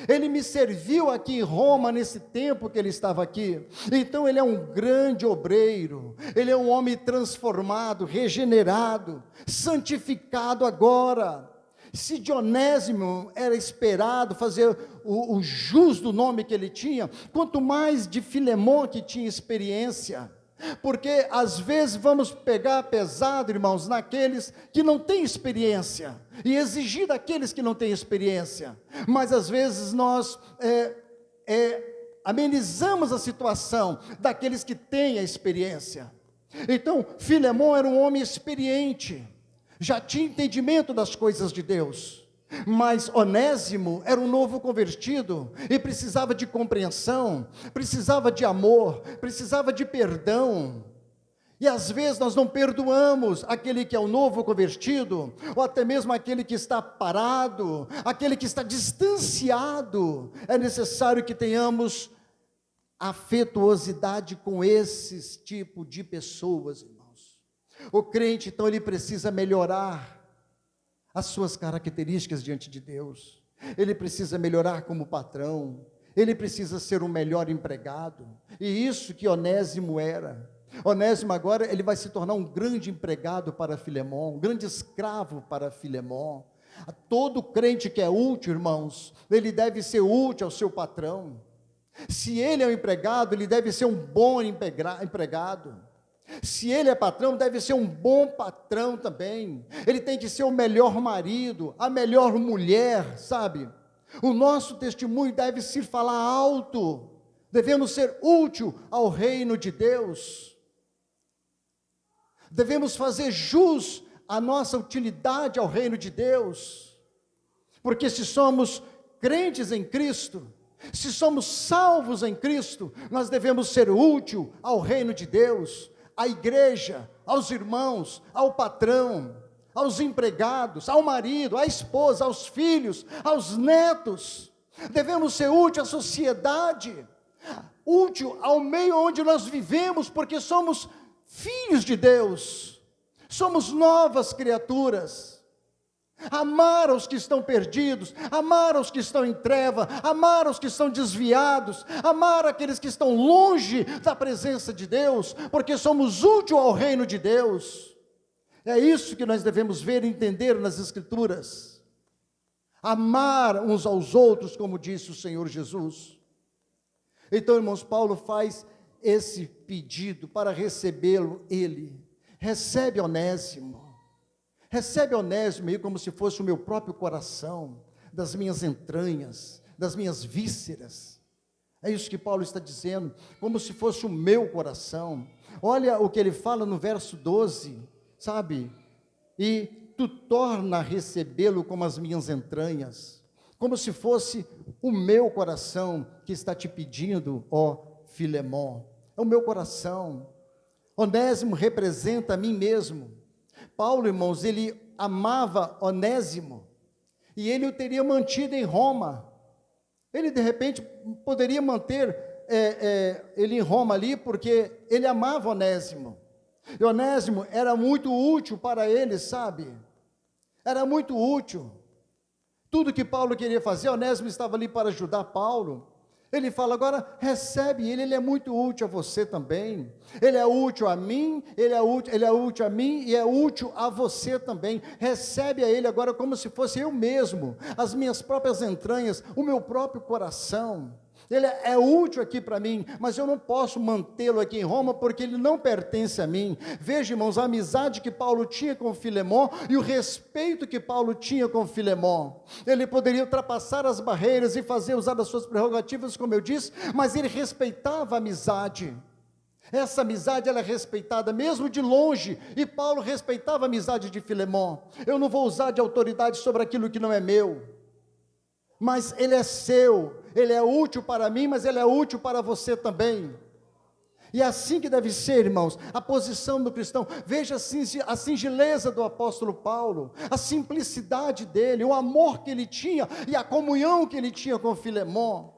Ele me serviu aqui em Roma nesse tempo que ele estava aqui. Então ele é um grande obreiro, ele é um homem transformado, regenerado, santificado agora. Se de Onésimo era esperado fazer o jus do nome que ele tinha, quanto mais de Filemão que tinha experiência, porque às vezes vamos pegar pesado, irmãos, naqueles que não têm experiência, e exigir daqueles que não têm experiência, mas às vezes nós amenizamos a situação daqueles que têm a experiência. Então, Filemão era um homem experiente, já tinha entendimento das coisas de Deus, mas Onésimo era um novo convertido, e precisava de compreensão, precisava de amor, precisava de perdão, e às vezes nós não perdoamos aquele que é o novo convertido, ou até mesmo aquele que está parado, aquele que está distanciado. É necessário que tenhamos afetuosidade com esses tipos de pessoas, irmãos. O crente, então, ele precisa melhorar as suas características diante de Deus, ele precisa melhorar como patrão, ele precisa ser um melhor empregado, e isso que Onésimo era. Onésimo agora, ele vai se tornar um grande empregado para Filemão, um grande escravo para Filemão. Todo crente que é útil, irmãos, ele deve ser útil ao seu patrão. Se ele é um empregado, ele deve ser um bom empregado. Se ele é patrão, deve ser um bom patrão também. Ele tem que ser o melhor marido, a melhor mulher, sabe? O nosso testemunho deve se falar alto. Devemos ser útil ao reino de Deus. Devemos fazer jus à nossa utilidade ao reino de Deus. Porque se somos crentes em Cristo, se somos salvos em Cristo, nós devemos ser útil ao reino de Deus, à igreja, aos irmãos, ao patrão, aos empregados, ao marido, à esposa, aos filhos, aos netos. Devemos ser útil à sociedade, útil ao meio onde nós vivemos, porque somos filhos de Deus, somos novas criaturas. Amar aos que estão perdidos, amar aos que estão em treva, amar aos que estão desviados, amar aqueles que estão longe da presença de Deus, porque somos úteis ao reino de Deus. É isso que nós devemos ver e entender nas Escrituras. Amar uns aos outros, como disse o Senhor Jesus. Então, irmãos, Paulo faz esse pedido para recebê-lo, ele recebe Onésimo. Recebe Onésimo aí como se fosse o meu próprio coração, das minhas entranhas, das minhas vísceras. É isso que Paulo está dizendo, como se fosse o meu coração. Olha o que ele fala no verso 12, sabe? E tu torna a recebê-lo como as minhas entranhas, como se fosse o meu coração que está te pedindo, ó Filemão. É o meu coração. Onésimo representa a mim mesmo. Paulo, irmãos, ele amava Onésimo, e ele o teria mantido em Roma. Ele, de repente, poderia manter ele em Roma ali, porque ele amava Onésimo. E Onésimo era muito útil para ele, sabe? Era muito útil. Tudo que Paulo queria fazer, Onésimo estava ali para ajudar Paulo. Ele fala, agora recebe ele é muito útil a você também. Ele é útil a mim, ele é útil a mim e é útil a você também. Recebe a ele agora como se fosse eu mesmo, as minhas próprias entranhas, o meu próprio coração. Ele é útil aqui para mim, mas eu não posso mantê-lo aqui em Roma, porque ele não pertence a mim. Veja, irmãos, a amizade que Paulo tinha com Filemon e o respeito que Paulo tinha com Filemon. Ele poderia ultrapassar as barreiras e fazer usar das suas prerrogativas, como eu disse, mas ele respeitava a amizade. Essa amizade, ela é respeitada mesmo de longe, e Paulo respeitava a amizade de Filemon. Eu não vou usar de autoridade sobre aquilo que não é meu, mas ele é seu. Ele é útil para mim, mas ele é útil para você também. E é assim que deve ser, irmãos, a posição do cristão. Veja a singeleza do apóstolo Paulo, a simplicidade dele, o amor que ele tinha e a comunhão que ele tinha com Filemon.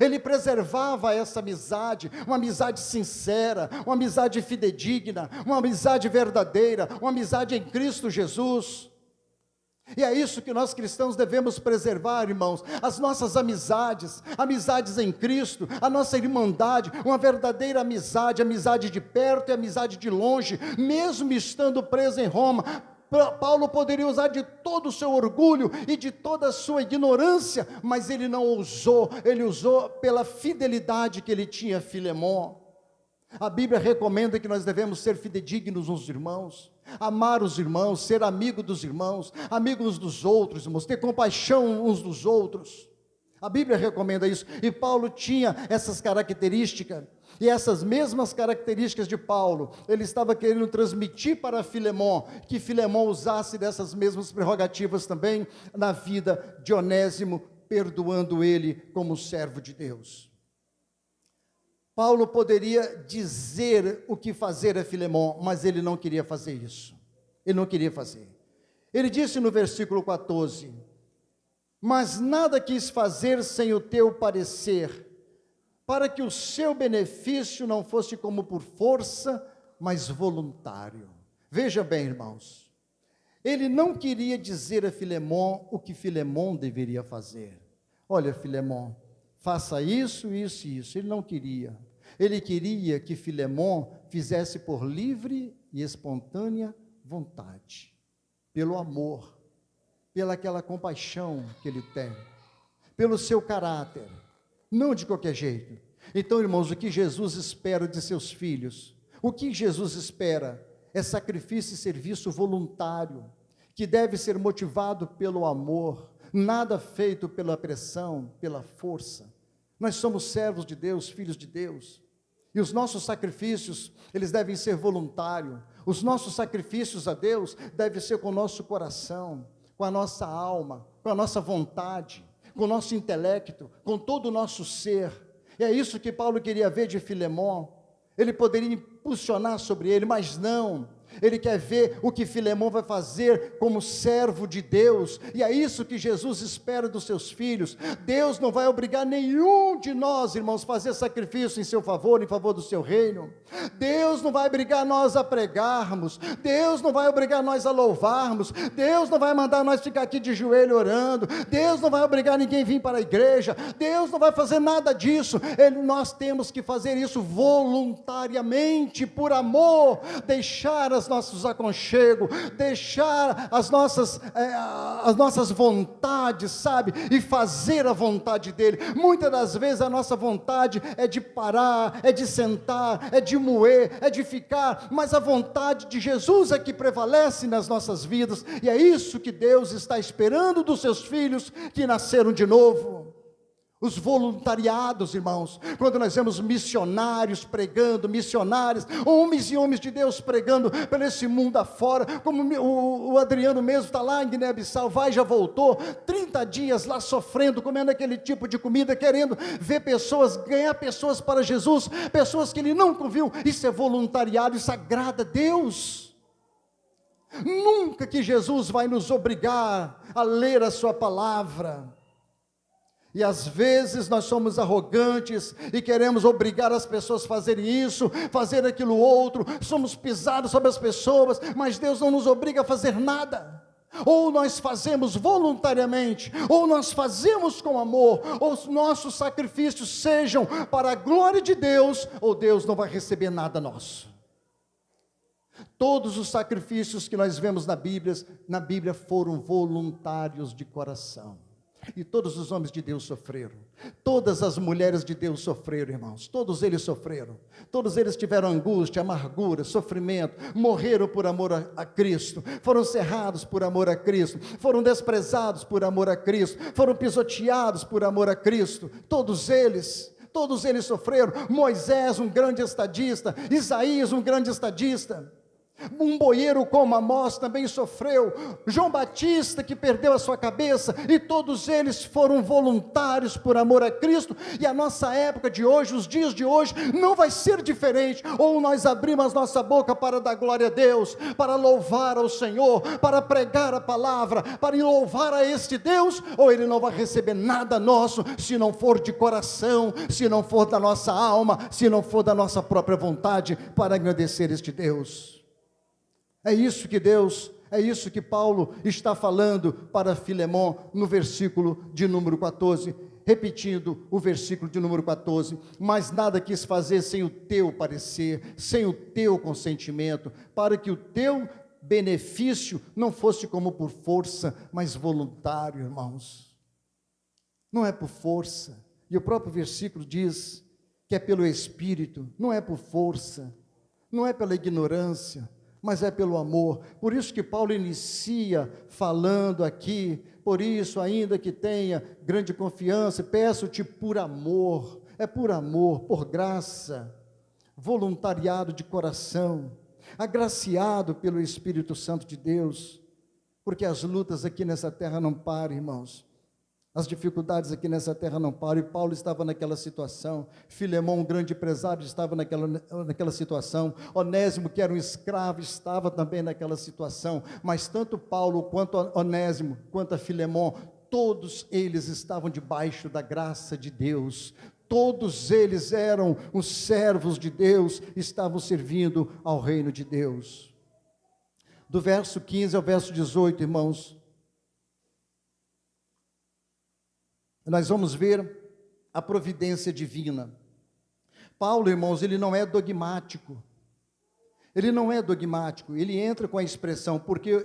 Ele preservava essa amizade, uma amizade sincera, uma amizade fidedigna, uma amizade verdadeira, uma amizade em Cristo Jesus. E é isso que nós cristãos devemos preservar, irmãos, as nossas amizades, amizades em Cristo, a nossa irmandade, uma verdadeira amizade, amizade de perto e amizade de longe, mesmo estando preso em Roma. Paulo poderia usar de todo o seu orgulho e de toda a sua ignorância, mas ele não usou, ele usou pela fidelidade que ele tinha a Filemon. A Bíblia recomenda que nós devemos ser fidedignos uns irmãos, amar os irmãos, ser amigo dos irmãos, amigos dos outros, irmãos, ter compaixão uns dos outros. A Bíblia recomenda isso, e Paulo tinha essas características, e essas mesmas características de Paulo, ele estava querendo transmitir para Filemon, que Filemon usasse dessas mesmas prerrogativas também na vida de Onésimo, perdoando ele como servo de Deus. Paulo poderia dizer o que fazer a Filemon, mas ele não queria fazer isso. Ele não queria fazer. Ele disse no versículo 14, mas nada quis fazer sem o teu parecer, para que o seu benefício não fosse como por força, mas voluntário. Veja bem, irmãos, ele não queria dizer a Filemon o que Filemon deveria fazer. Olha, Filemon, faça isso, isso e isso. Ele não queria. Ele queria que Filemon fizesse por livre e espontânea vontade, pelo amor, pela aquela compaixão que ele tem, pelo seu caráter, não de qualquer jeito. Então, irmãos, o que Jesus espera de seus filhos? O que Jesus espera é sacrifício e serviço voluntário, que deve ser motivado pelo amor, nada feito pela pressão, pela força. Nós somos servos de Deus, filhos de Deus, e os nossos sacrifícios, eles devem ser voluntários. Os nossos sacrifícios a Deus devem ser com o nosso coração, com a nossa alma, com a nossa vontade, com o nosso intelecto, com todo o nosso ser. E é isso que Paulo queria ver de Filemon. Ele poderia impulsionar sobre ele, mas não. Ele quer ver o que Filemon vai fazer como servo de Deus, e é isso que Jesus espera dos seus filhos. Deus não vai obrigar nenhum de nós, irmãos, a fazer sacrifício em seu favor, em favor do seu reino. Deus não vai obrigar nós a pregarmos, Deus não vai obrigar nós a louvarmos, Deus não vai mandar nós ficar aqui de joelho orando, Deus não vai obrigar ninguém a vir para a igreja, Deus não vai fazer nada disso. Nós temos que fazer isso voluntariamente, por amor, deixar os nossos aconchegos, deixar as nossas vontades, sabe, e fazer a vontade dele. Muitas das vezes a nossa vontade é de parar, é de sentar, é de moer, é de ficar, mas a vontade de Jesus é que prevalece nas nossas vidas, e é isso que Deus está esperando dos seus filhos que nasceram de novo. Os voluntariados, irmãos, quando nós vemos missionários pregando, missionários, homens e homens de Deus pregando por esse mundo afora, como o Adriano mesmo está lá em Guiné-Bissau, já voltou, 30 dias lá sofrendo, comendo aquele tipo de comida, querendo ver pessoas, ganhar pessoas para Jesus, pessoas que ele nunca viu. Isso é voluntariado, isso agrada a Deus. Nunca que Jesus vai nos obrigar a ler a sua palavra. E às vezes nós somos arrogantes e queremos obrigar as pessoas a fazerem isso, fazer aquilo outro, somos pisados sobre as pessoas, mas Deus não nos obriga a fazer nada. Ou nós fazemos voluntariamente, ou nós fazemos com amor, ou os nossos sacrifícios sejam para a glória de Deus, ou Deus não vai receber nada nosso. Todos os sacrifícios que nós vemos na Bíblia foram voluntários de coração. E todos os homens de Deus sofreram, todas as mulheres de Deus sofreram, irmãos, todos eles sofreram, todos eles tiveram angústia, amargura, sofrimento, morreram por amor a Cristo, foram cerrados por amor a Cristo, foram desprezados por amor a Cristo, foram pisoteados por amor a Cristo, todos eles sofreram. Moisés, um grande estadista, Isaías, um grande estadista, um boieiro como Amós também sofreu, João Batista que perdeu a sua cabeça, e todos eles foram voluntários por amor a Cristo. E a nossa época de hoje, os dias de hoje, não vai ser diferente. Ou nós abrimos nossa boca para dar glória a Deus, para louvar ao Senhor, para pregar a palavra, para louvar a este Deus, ou Ele não vai receber nada nosso, se não for de coração, se não for da nossa alma, se não for da nossa própria vontade, para agradecer este Deus. É isso que Paulo está falando para Filemon no versículo de número 14, repetindo o versículo de número 14, mas nada quis fazer sem o teu parecer, sem o teu consentimento, para que o teu benefício não fosse como por força, mas voluntário, irmãos. Não é por força, e o próprio versículo diz que é pelo Espírito, não é por força, não é pela ignorância, mas é pelo amor. Por isso que Paulo inicia falando aqui, por isso, ainda que tenha grande confiança, peço-te por amor, é por amor, por graça, voluntariado de coração, agraciado pelo Espírito Santo de Deus, porque as lutas aqui nessa terra não param, irmãos. As dificuldades aqui nessa terra não param, e Paulo estava naquela situação, Filemon, um grande empresário, estava naquela situação, Onésimo, que era um escravo, estava também naquela situação, mas tanto Paulo, quanto Onésimo, quanto a Filemon, todos eles estavam debaixo da graça de Deus, todos eles eram os servos de Deus, estavam servindo ao reino de Deus. Do verso 15 ao verso 18, irmãos, nós vamos ver a providência divina. Paulo, irmãos, ele não é dogmático, ele entra com a expressão, porque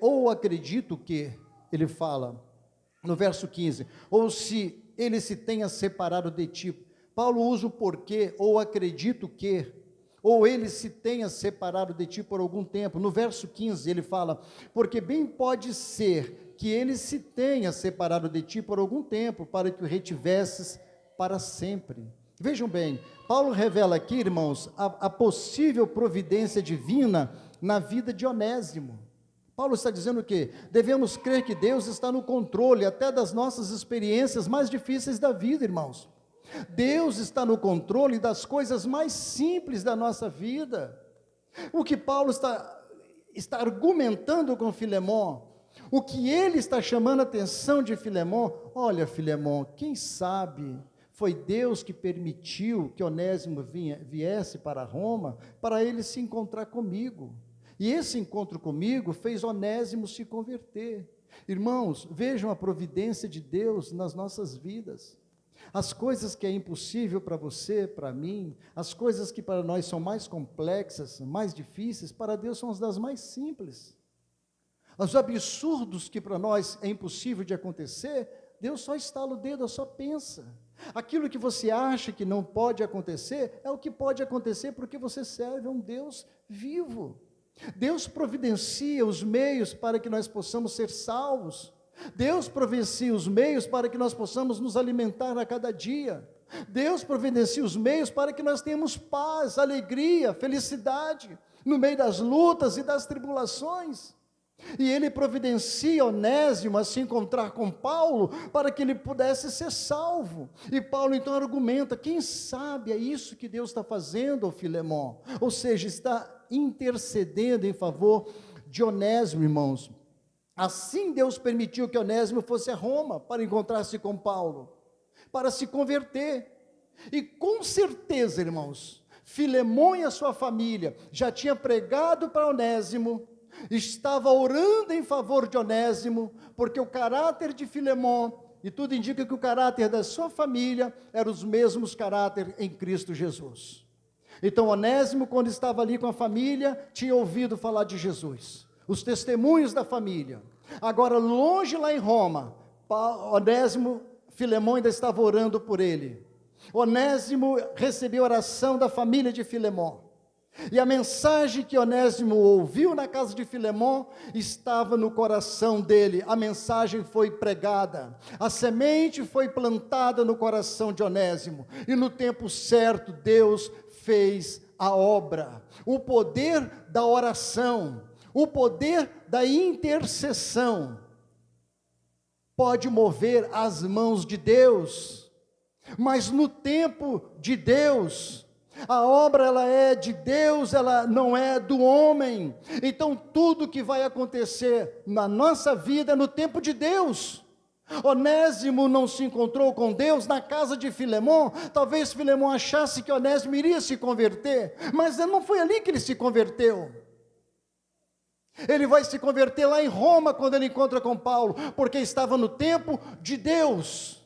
ou acredito que, ele fala, no verso 15, ou se ele se tenha separado de ti. Paulo usa o porquê, ou acredito que, ou ele se tenha separado de ti por algum tempo. No verso 15 ele fala, porque bem pode ser que ele se tenha separado de ti por algum tempo, para que o retivesses para sempre. Vejam bem, Paulo revela aqui, irmãos, a possível providência divina na vida de Onésimo. Paulo está dizendo o quê? Devemos crer que Deus está no controle até das nossas experiências mais difíceis da vida, irmãos. Deus está no controle das coisas mais simples da nossa vida. O que Paulo está argumentando com Filemon, o que ele está chamando a atenção de Filemon, olha Filemon, quem sabe foi Deus que permitiu que Onésimo viesse para Roma, para ele se encontrar comigo, e esse encontro comigo fez Onésimo se converter. Irmãos, vejam a providência de Deus nas nossas vidas. As coisas que é impossível para você, para mim, as coisas que para nós são mais complexas, mais difíceis, para Deus são as das mais simples. Os absurdos que para nós é impossível de acontecer, Deus só estala o dedo, só pensa. Aquilo que você acha que não pode acontecer, é o que pode acontecer porque você serve a um Deus vivo. Deus providencia os meios para que nós possamos ser salvos. Deus providencia os meios para que nós possamos nos alimentar a cada dia. Deus providencia os meios para que nós tenhamos paz, alegria, felicidade, no meio das lutas e das tribulações. E ele providencia Onésimo a se encontrar com Paulo, para que ele pudesse ser salvo. E Paulo então argumenta, quem sabe é isso que Deus está fazendo, Filemon? Ou seja, está intercedendo em favor de Onésimo, irmãos. Assim Deus permitiu que Onésimo fosse a Roma para encontrar-se com Paulo, para se converter. E com certeza, irmãos, Filemão e a sua família já tinha pregado para Onésimo, estava orando em favor de Onésimo, porque o caráter de Filemão, e tudo indica que o caráter da sua família era os mesmos caráter em Cristo Jesus. Então Onésimo, quando estava ali com a família, tinha ouvido falar de Jesus, os testemunhos da família. Agora, longe lá em Roma, Onésimo, Filemão ainda estava orando por ele. Onésimo recebeu a oração da família de Filemão. E a mensagem que Onésimo ouviu na casa de Filemão estava no coração dele. A mensagem foi pregada, a semente foi plantada no coração de Onésimo, e no tempo certo Deus fez a obra. O poder da oração, o poder da intercessão pode mover as mãos de Deus, mas no tempo de Deus, a obra ela é de Deus, ela não é do homem. Então tudo que vai acontecer na nossa vida é no tempo de Deus. Onésimo não se encontrou com Deus na casa de Filemão. Talvez Filemão achasse que Onésimo iria se converter, mas não foi ali que ele se converteu. Ele vai se converter lá em Roma quando ele encontra com Paulo, porque estava no tempo de Deus.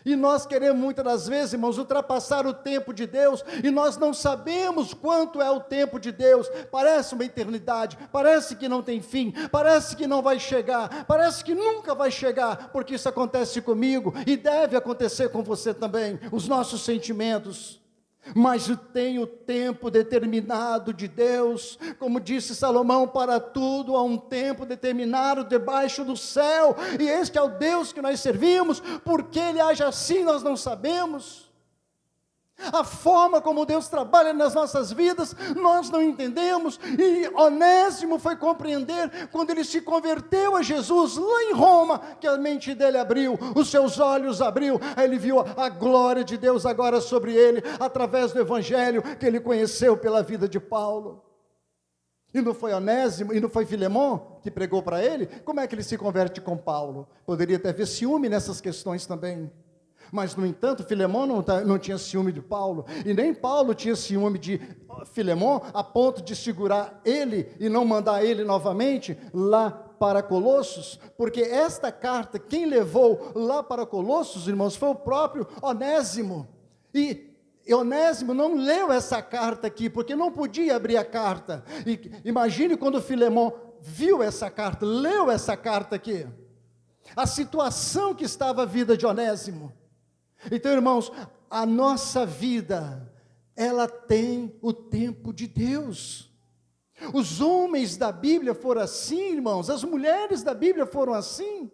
E nós queremos muitas das vezes, irmãos, ultrapassar o tempo de Deus, e nós não sabemos quanto é o tempo de Deus. Parece uma eternidade, parece que não tem fim, parece que não vai chegar, parece que nunca vai chegar, porque isso acontece comigo, e deve acontecer com você também, os nossos sentimentos. Mas tem o tempo determinado de Deus, como disse Salomão, para tudo há um tempo determinado debaixo do céu, e este é o Deus que nós servimos. Porque Ele age assim nós não sabemos. A forma como Deus trabalha nas nossas vidas, nós não entendemos, e Onésimo foi compreender quando ele se converteu a Jesus, lá em Roma, que a mente dele abriu, os seus olhos abriu, aí ele viu a glória de Deus agora sobre ele, através do Evangelho, que ele conheceu pela vida de Paulo. E não foi Onésimo, e não foi Filemão que pregou para ele? Como é que ele se converte com Paulo? Poderia até haver ciúme nessas questões também. Mas, no entanto, Filemão não tinha ciúme de Paulo, e nem Paulo tinha ciúme de Filemão, a ponto de segurar ele e não mandar ele novamente lá para Colossos, porque esta carta, quem levou lá para Colossos, irmãos, foi o próprio Onésimo. E Onésimo não leu essa carta aqui, porque não podia abrir a carta. E imagine quando Filemão viu essa carta, leu essa carta aqui, a situação que estava a vida de Onésimo. Então, irmãos, a nossa vida, ela tem o tempo de Deus. Os homens da Bíblia foram assim, irmãos, as mulheres da Bíblia foram assim.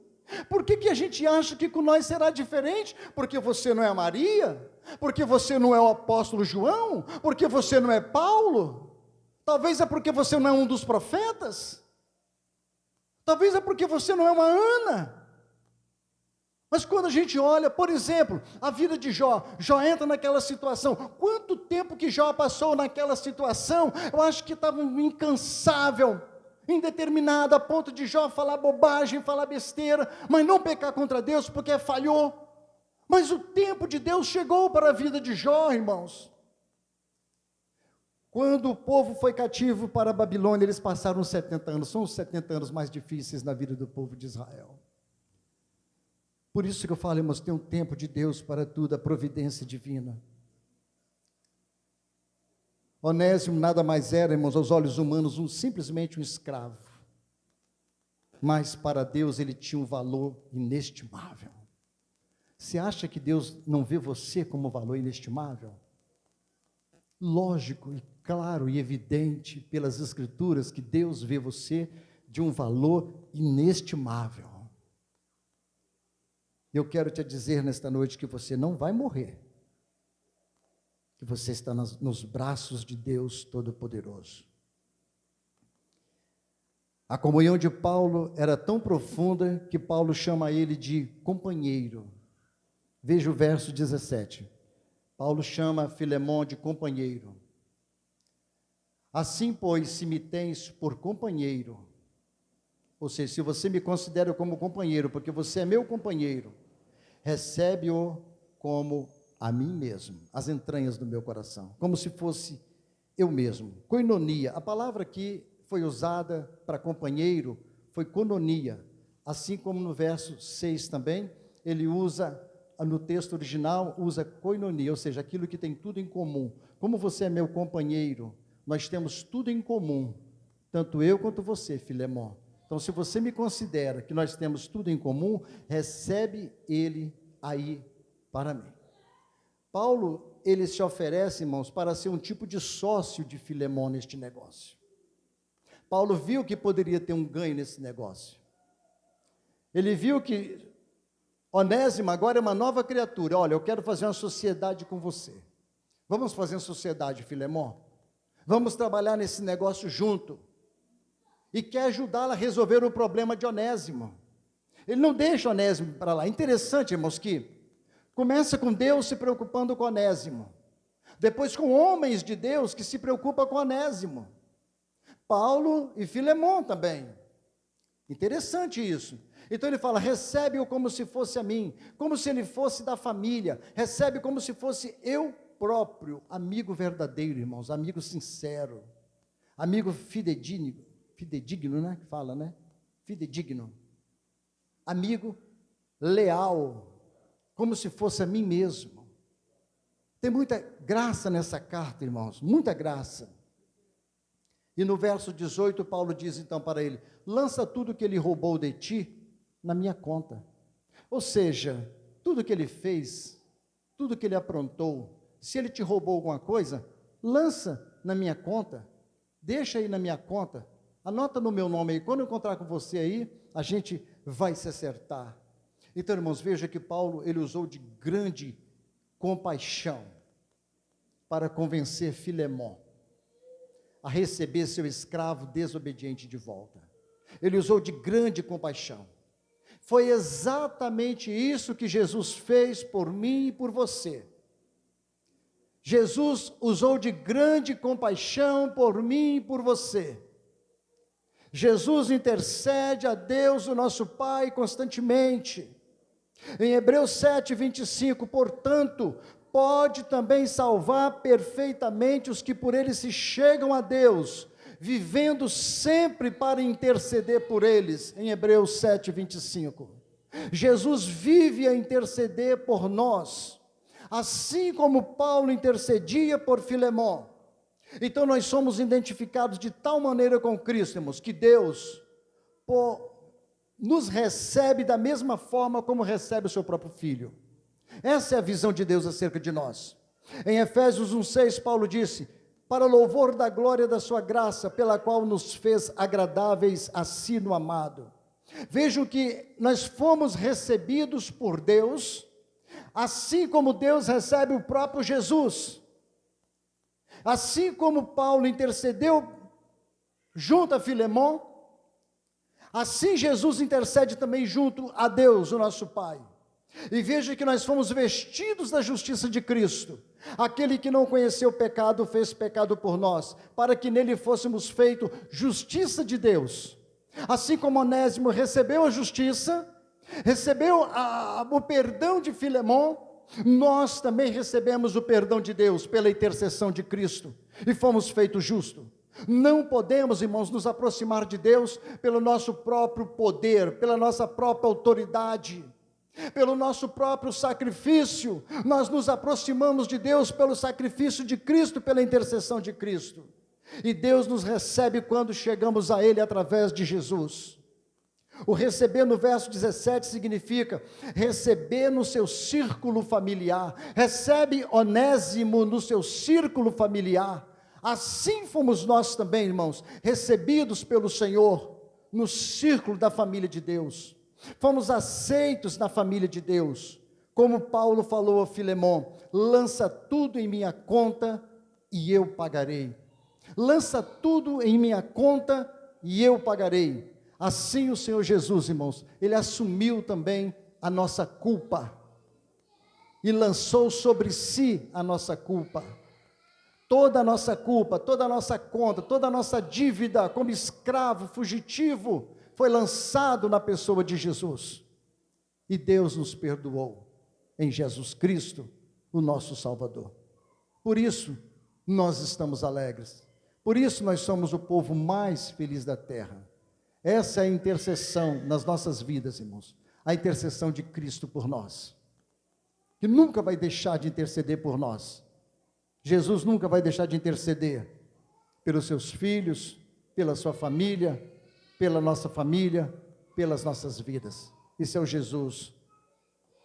Por que a gente acha que com nós será diferente? Porque você não é Maria? Porque você não é o apóstolo João? Porque você não é Paulo? Talvez é porque você não é um dos profetas? Talvez é porque você não é uma Ana? Mas quando a gente olha, por exemplo, a vida de Jó, Jó entra naquela situação. Quanto tempo que Jó passou naquela situação? Eu acho que estava incansável, indeterminado, a ponto de Jó falar bobagem, falar besteira, mas não pecar contra Deus, porque falhou. Mas o tempo de Deus chegou para a vida de Jó, irmãos. Quando o povo foi cativo para a Babilônia, eles passaram 70 anos, são os 70 anos mais difíceis na vida do povo de Israel. Por isso que eu falo, irmãos, tem um tempo de Deus para tudo, a providência divina. Onésimo nada mais era, irmãos, aos olhos humanos, simplesmente um escravo. Mas para Deus ele tinha um valor inestimável. Você acha que Deus não vê você como valor inestimável? Lógico e claro e evidente pelas Escrituras que Deus vê você de um valor inestimável. Eu quero te dizer nesta noite que você não vai morrer, que você está nos braços de Deus Todo-Poderoso. A comunhão de Paulo era tão profunda que Paulo chama ele de companheiro. Veja o verso 17. Paulo chama Filemão de companheiro. Assim, pois, se me tens por companheiro, ou seja, se você me considera como companheiro, porque você é meu companheiro, recebe-o como a mim mesmo, as entranhas do meu coração, como se fosse eu mesmo. Koinonia, a palavra que foi usada para companheiro foi koinonia, assim como no verso 6 também, ele usa, no texto original, usa koinonia, ou seja, aquilo que tem tudo em comum. Como você é meu companheiro, nós temos tudo em comum, tanto eu quanto você, Filemon. Então, se você me considera que nós temos tudo em comum, recebe ele aí para mim. Paulo, ele se oferece, irmãos, para ser um tipo de sócio de Filemon neste negócio. Paulo viu que poderia ter um ganho nesse negócio. Ele viu que Onésimo agora é uma nova criatura. Olha, eu quero fazer uma sociedade com você. Vamos fazer uma sociedade, Filemon? Vamos trabalhar nesse negócio junto. E quer ajudá-la a resolver o problema de Onésimo. Ele não deixa Onésimo para lá. Interessante, irmãos, que começa com Deus se preocupando com Onésimo. Depois com homens de Deus que se preocupam com Onésimo. Paulo e Filemon também. Interessante isso. Então ele fala, recebe-o como se fosse a mim, como se ele fosse da família, recebe como se fosse eu próprio, amigo verdadeiro, irmãos, amigo sincero, amigo fidedigno, né, que fala, né, fidedigno, amigo leal, como se fosse a mim mesmo. Tem muita graça nessa carta, irmãos, muita graça. E no verso 18, Paulo diz então para ele, lança tudo que ele roubou de ti na minha conta. Ou seja, tudo que ele fez, tudo que ele aprontou, se ele te roubou alguma coisa, lança na minha conta, deixa aí na minha conta, anota no meu nome aí, quando eu encontrar com você aí, a gente vai se acertar. Então, irmãos, veja que Paulo, ele usou de grande compaixão para convencer Filemon a receber seu escravo desobediente de volta. Ele usou de grande compaixão. Foi exatamente isso que Jesus fez por mim e por você. Jesus usou de grande compaixão por mim e por você. Jesus intercede a Deus, o nosso Pai, constantemente. Em Hebreus 7, 25, portanto, pode também salvar perfeitamente os que por ele se chegam a Deus, vivendo sempre para interceder por eles, em Hebreus 7, 25. Jesus vive a interceder por nós, assim como Paulo intercedia por Filemon. Então nós somos identificados de tal maneira com Cristo, irmãos, que Deus nos recebe da mesma forma como recebe o seu próprio Filho. Essa é a visão de Deus acerca de nós. Em Efésios 1,6, Paulo disse, para louvor da glória da sua graça, pela qual nos fez agradáveis a si no amado. Vejam que nós fomos recebidos por Deus, assim como Deus recebe o próprio Jesus. Assim como Paulo intercedeu junto a Filemon, assim Jesus intercede também junto a Deus, o nosso Pai. E veja que nós fomos vestidos da justiça de Cristo. Aquele que não conheceu o pecado, fez pecado por nós, para que nele fôssemos feito justiça de Deus. Assim como Onésimo recebeu a justiça, recebeu o perdão de Filemon, nós também recebemos o perdão de Deus pela intercessão de Cristo, e fomos feitos justos. Não podemos, irmãos, nos aproximar de Deus pelo nosso próprio poder, pela nossa própria autoridade, pelo nosso próprio sacrifício. Nós nos aproximamos de Deus pelo sacrifício de Cristo, pela intercessão de Cristo. E Deus nos recebe quando chegamos a Ele através de Jesus. O receber no verso 17 significa receber no seu círculo familiar. Recebe Onésimo no seu círculo familiar. Assim fomos nós também, irmãos, recebidos pelo Senhor no círculo da família de Deus. Fomos aceitos na família de Deus. Como Paulo falou a Filemon, lança tudo em minha conta e eu pagarei. Lança tudo em minha conta e eu pagarei. Assim o Senhor Jesus, irmãos, Ele assumiu também a nossa culpa e lançou sobre si a nossa culpa. Toda a nossa culpa, toda a nossa conta, toda a nossa dívida como escravo fugitivo foi lançado na pessoa de Jesus. E Deus nos perdoou em Jesus Cristo, o nosso Salvador. Por isso, nós estamos alegres. Por isso, nós somos o povo mais feliz da terra. Essa é a intercessão nas nossas vidas, irmãos. A intercessão de Cristo por nós, que nunca vai deixar de interceder por nós. Jesus nunca vai deixar de interceder pelos seus filhos, pela sua família, pela nossa família, pelas nossas vidas. Esse é o Jesus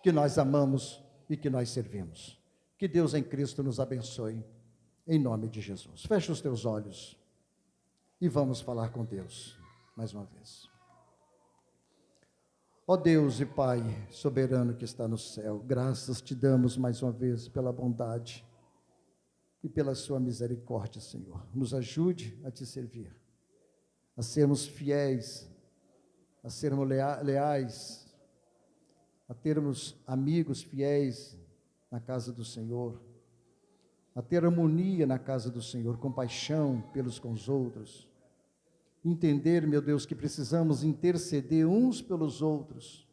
que nós amamos e que nós servimos. Que Deus em Cristo nos abençoe, em nome de Jesus. Feche os teus olhos e vamos falar com Deus mais uma vez. Ó Deus e Pai soberano que está no céu, graças te damos mais uma vez pela bondade e pela sua misericórdia, Senhor. Nos ajude a te servir, a sermos fiéis, a sermos leais, a termos amigos fiéis na casa do Senhor, a ter harmonia na casa do Senhor, compaixão pelos com os outros. Entender, meu Deus, que precisamos interceder uns pelos outros.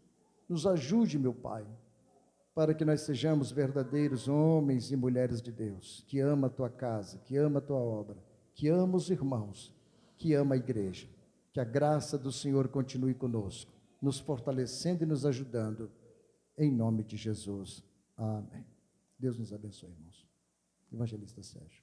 Nos ajude, meu Pai, para que nós sejamos verdadeiros homens e mulheres de Deus, que ama a tua casa, que ama a tua obra, que ama os irmãos, que ama a igreja. Que a graça do Senhor continue conosco, nos fortalecendo e nos ajudando, em nome de Jesus. Amém. Deus nos abençoe, irmãos. Evangelista Sérgio.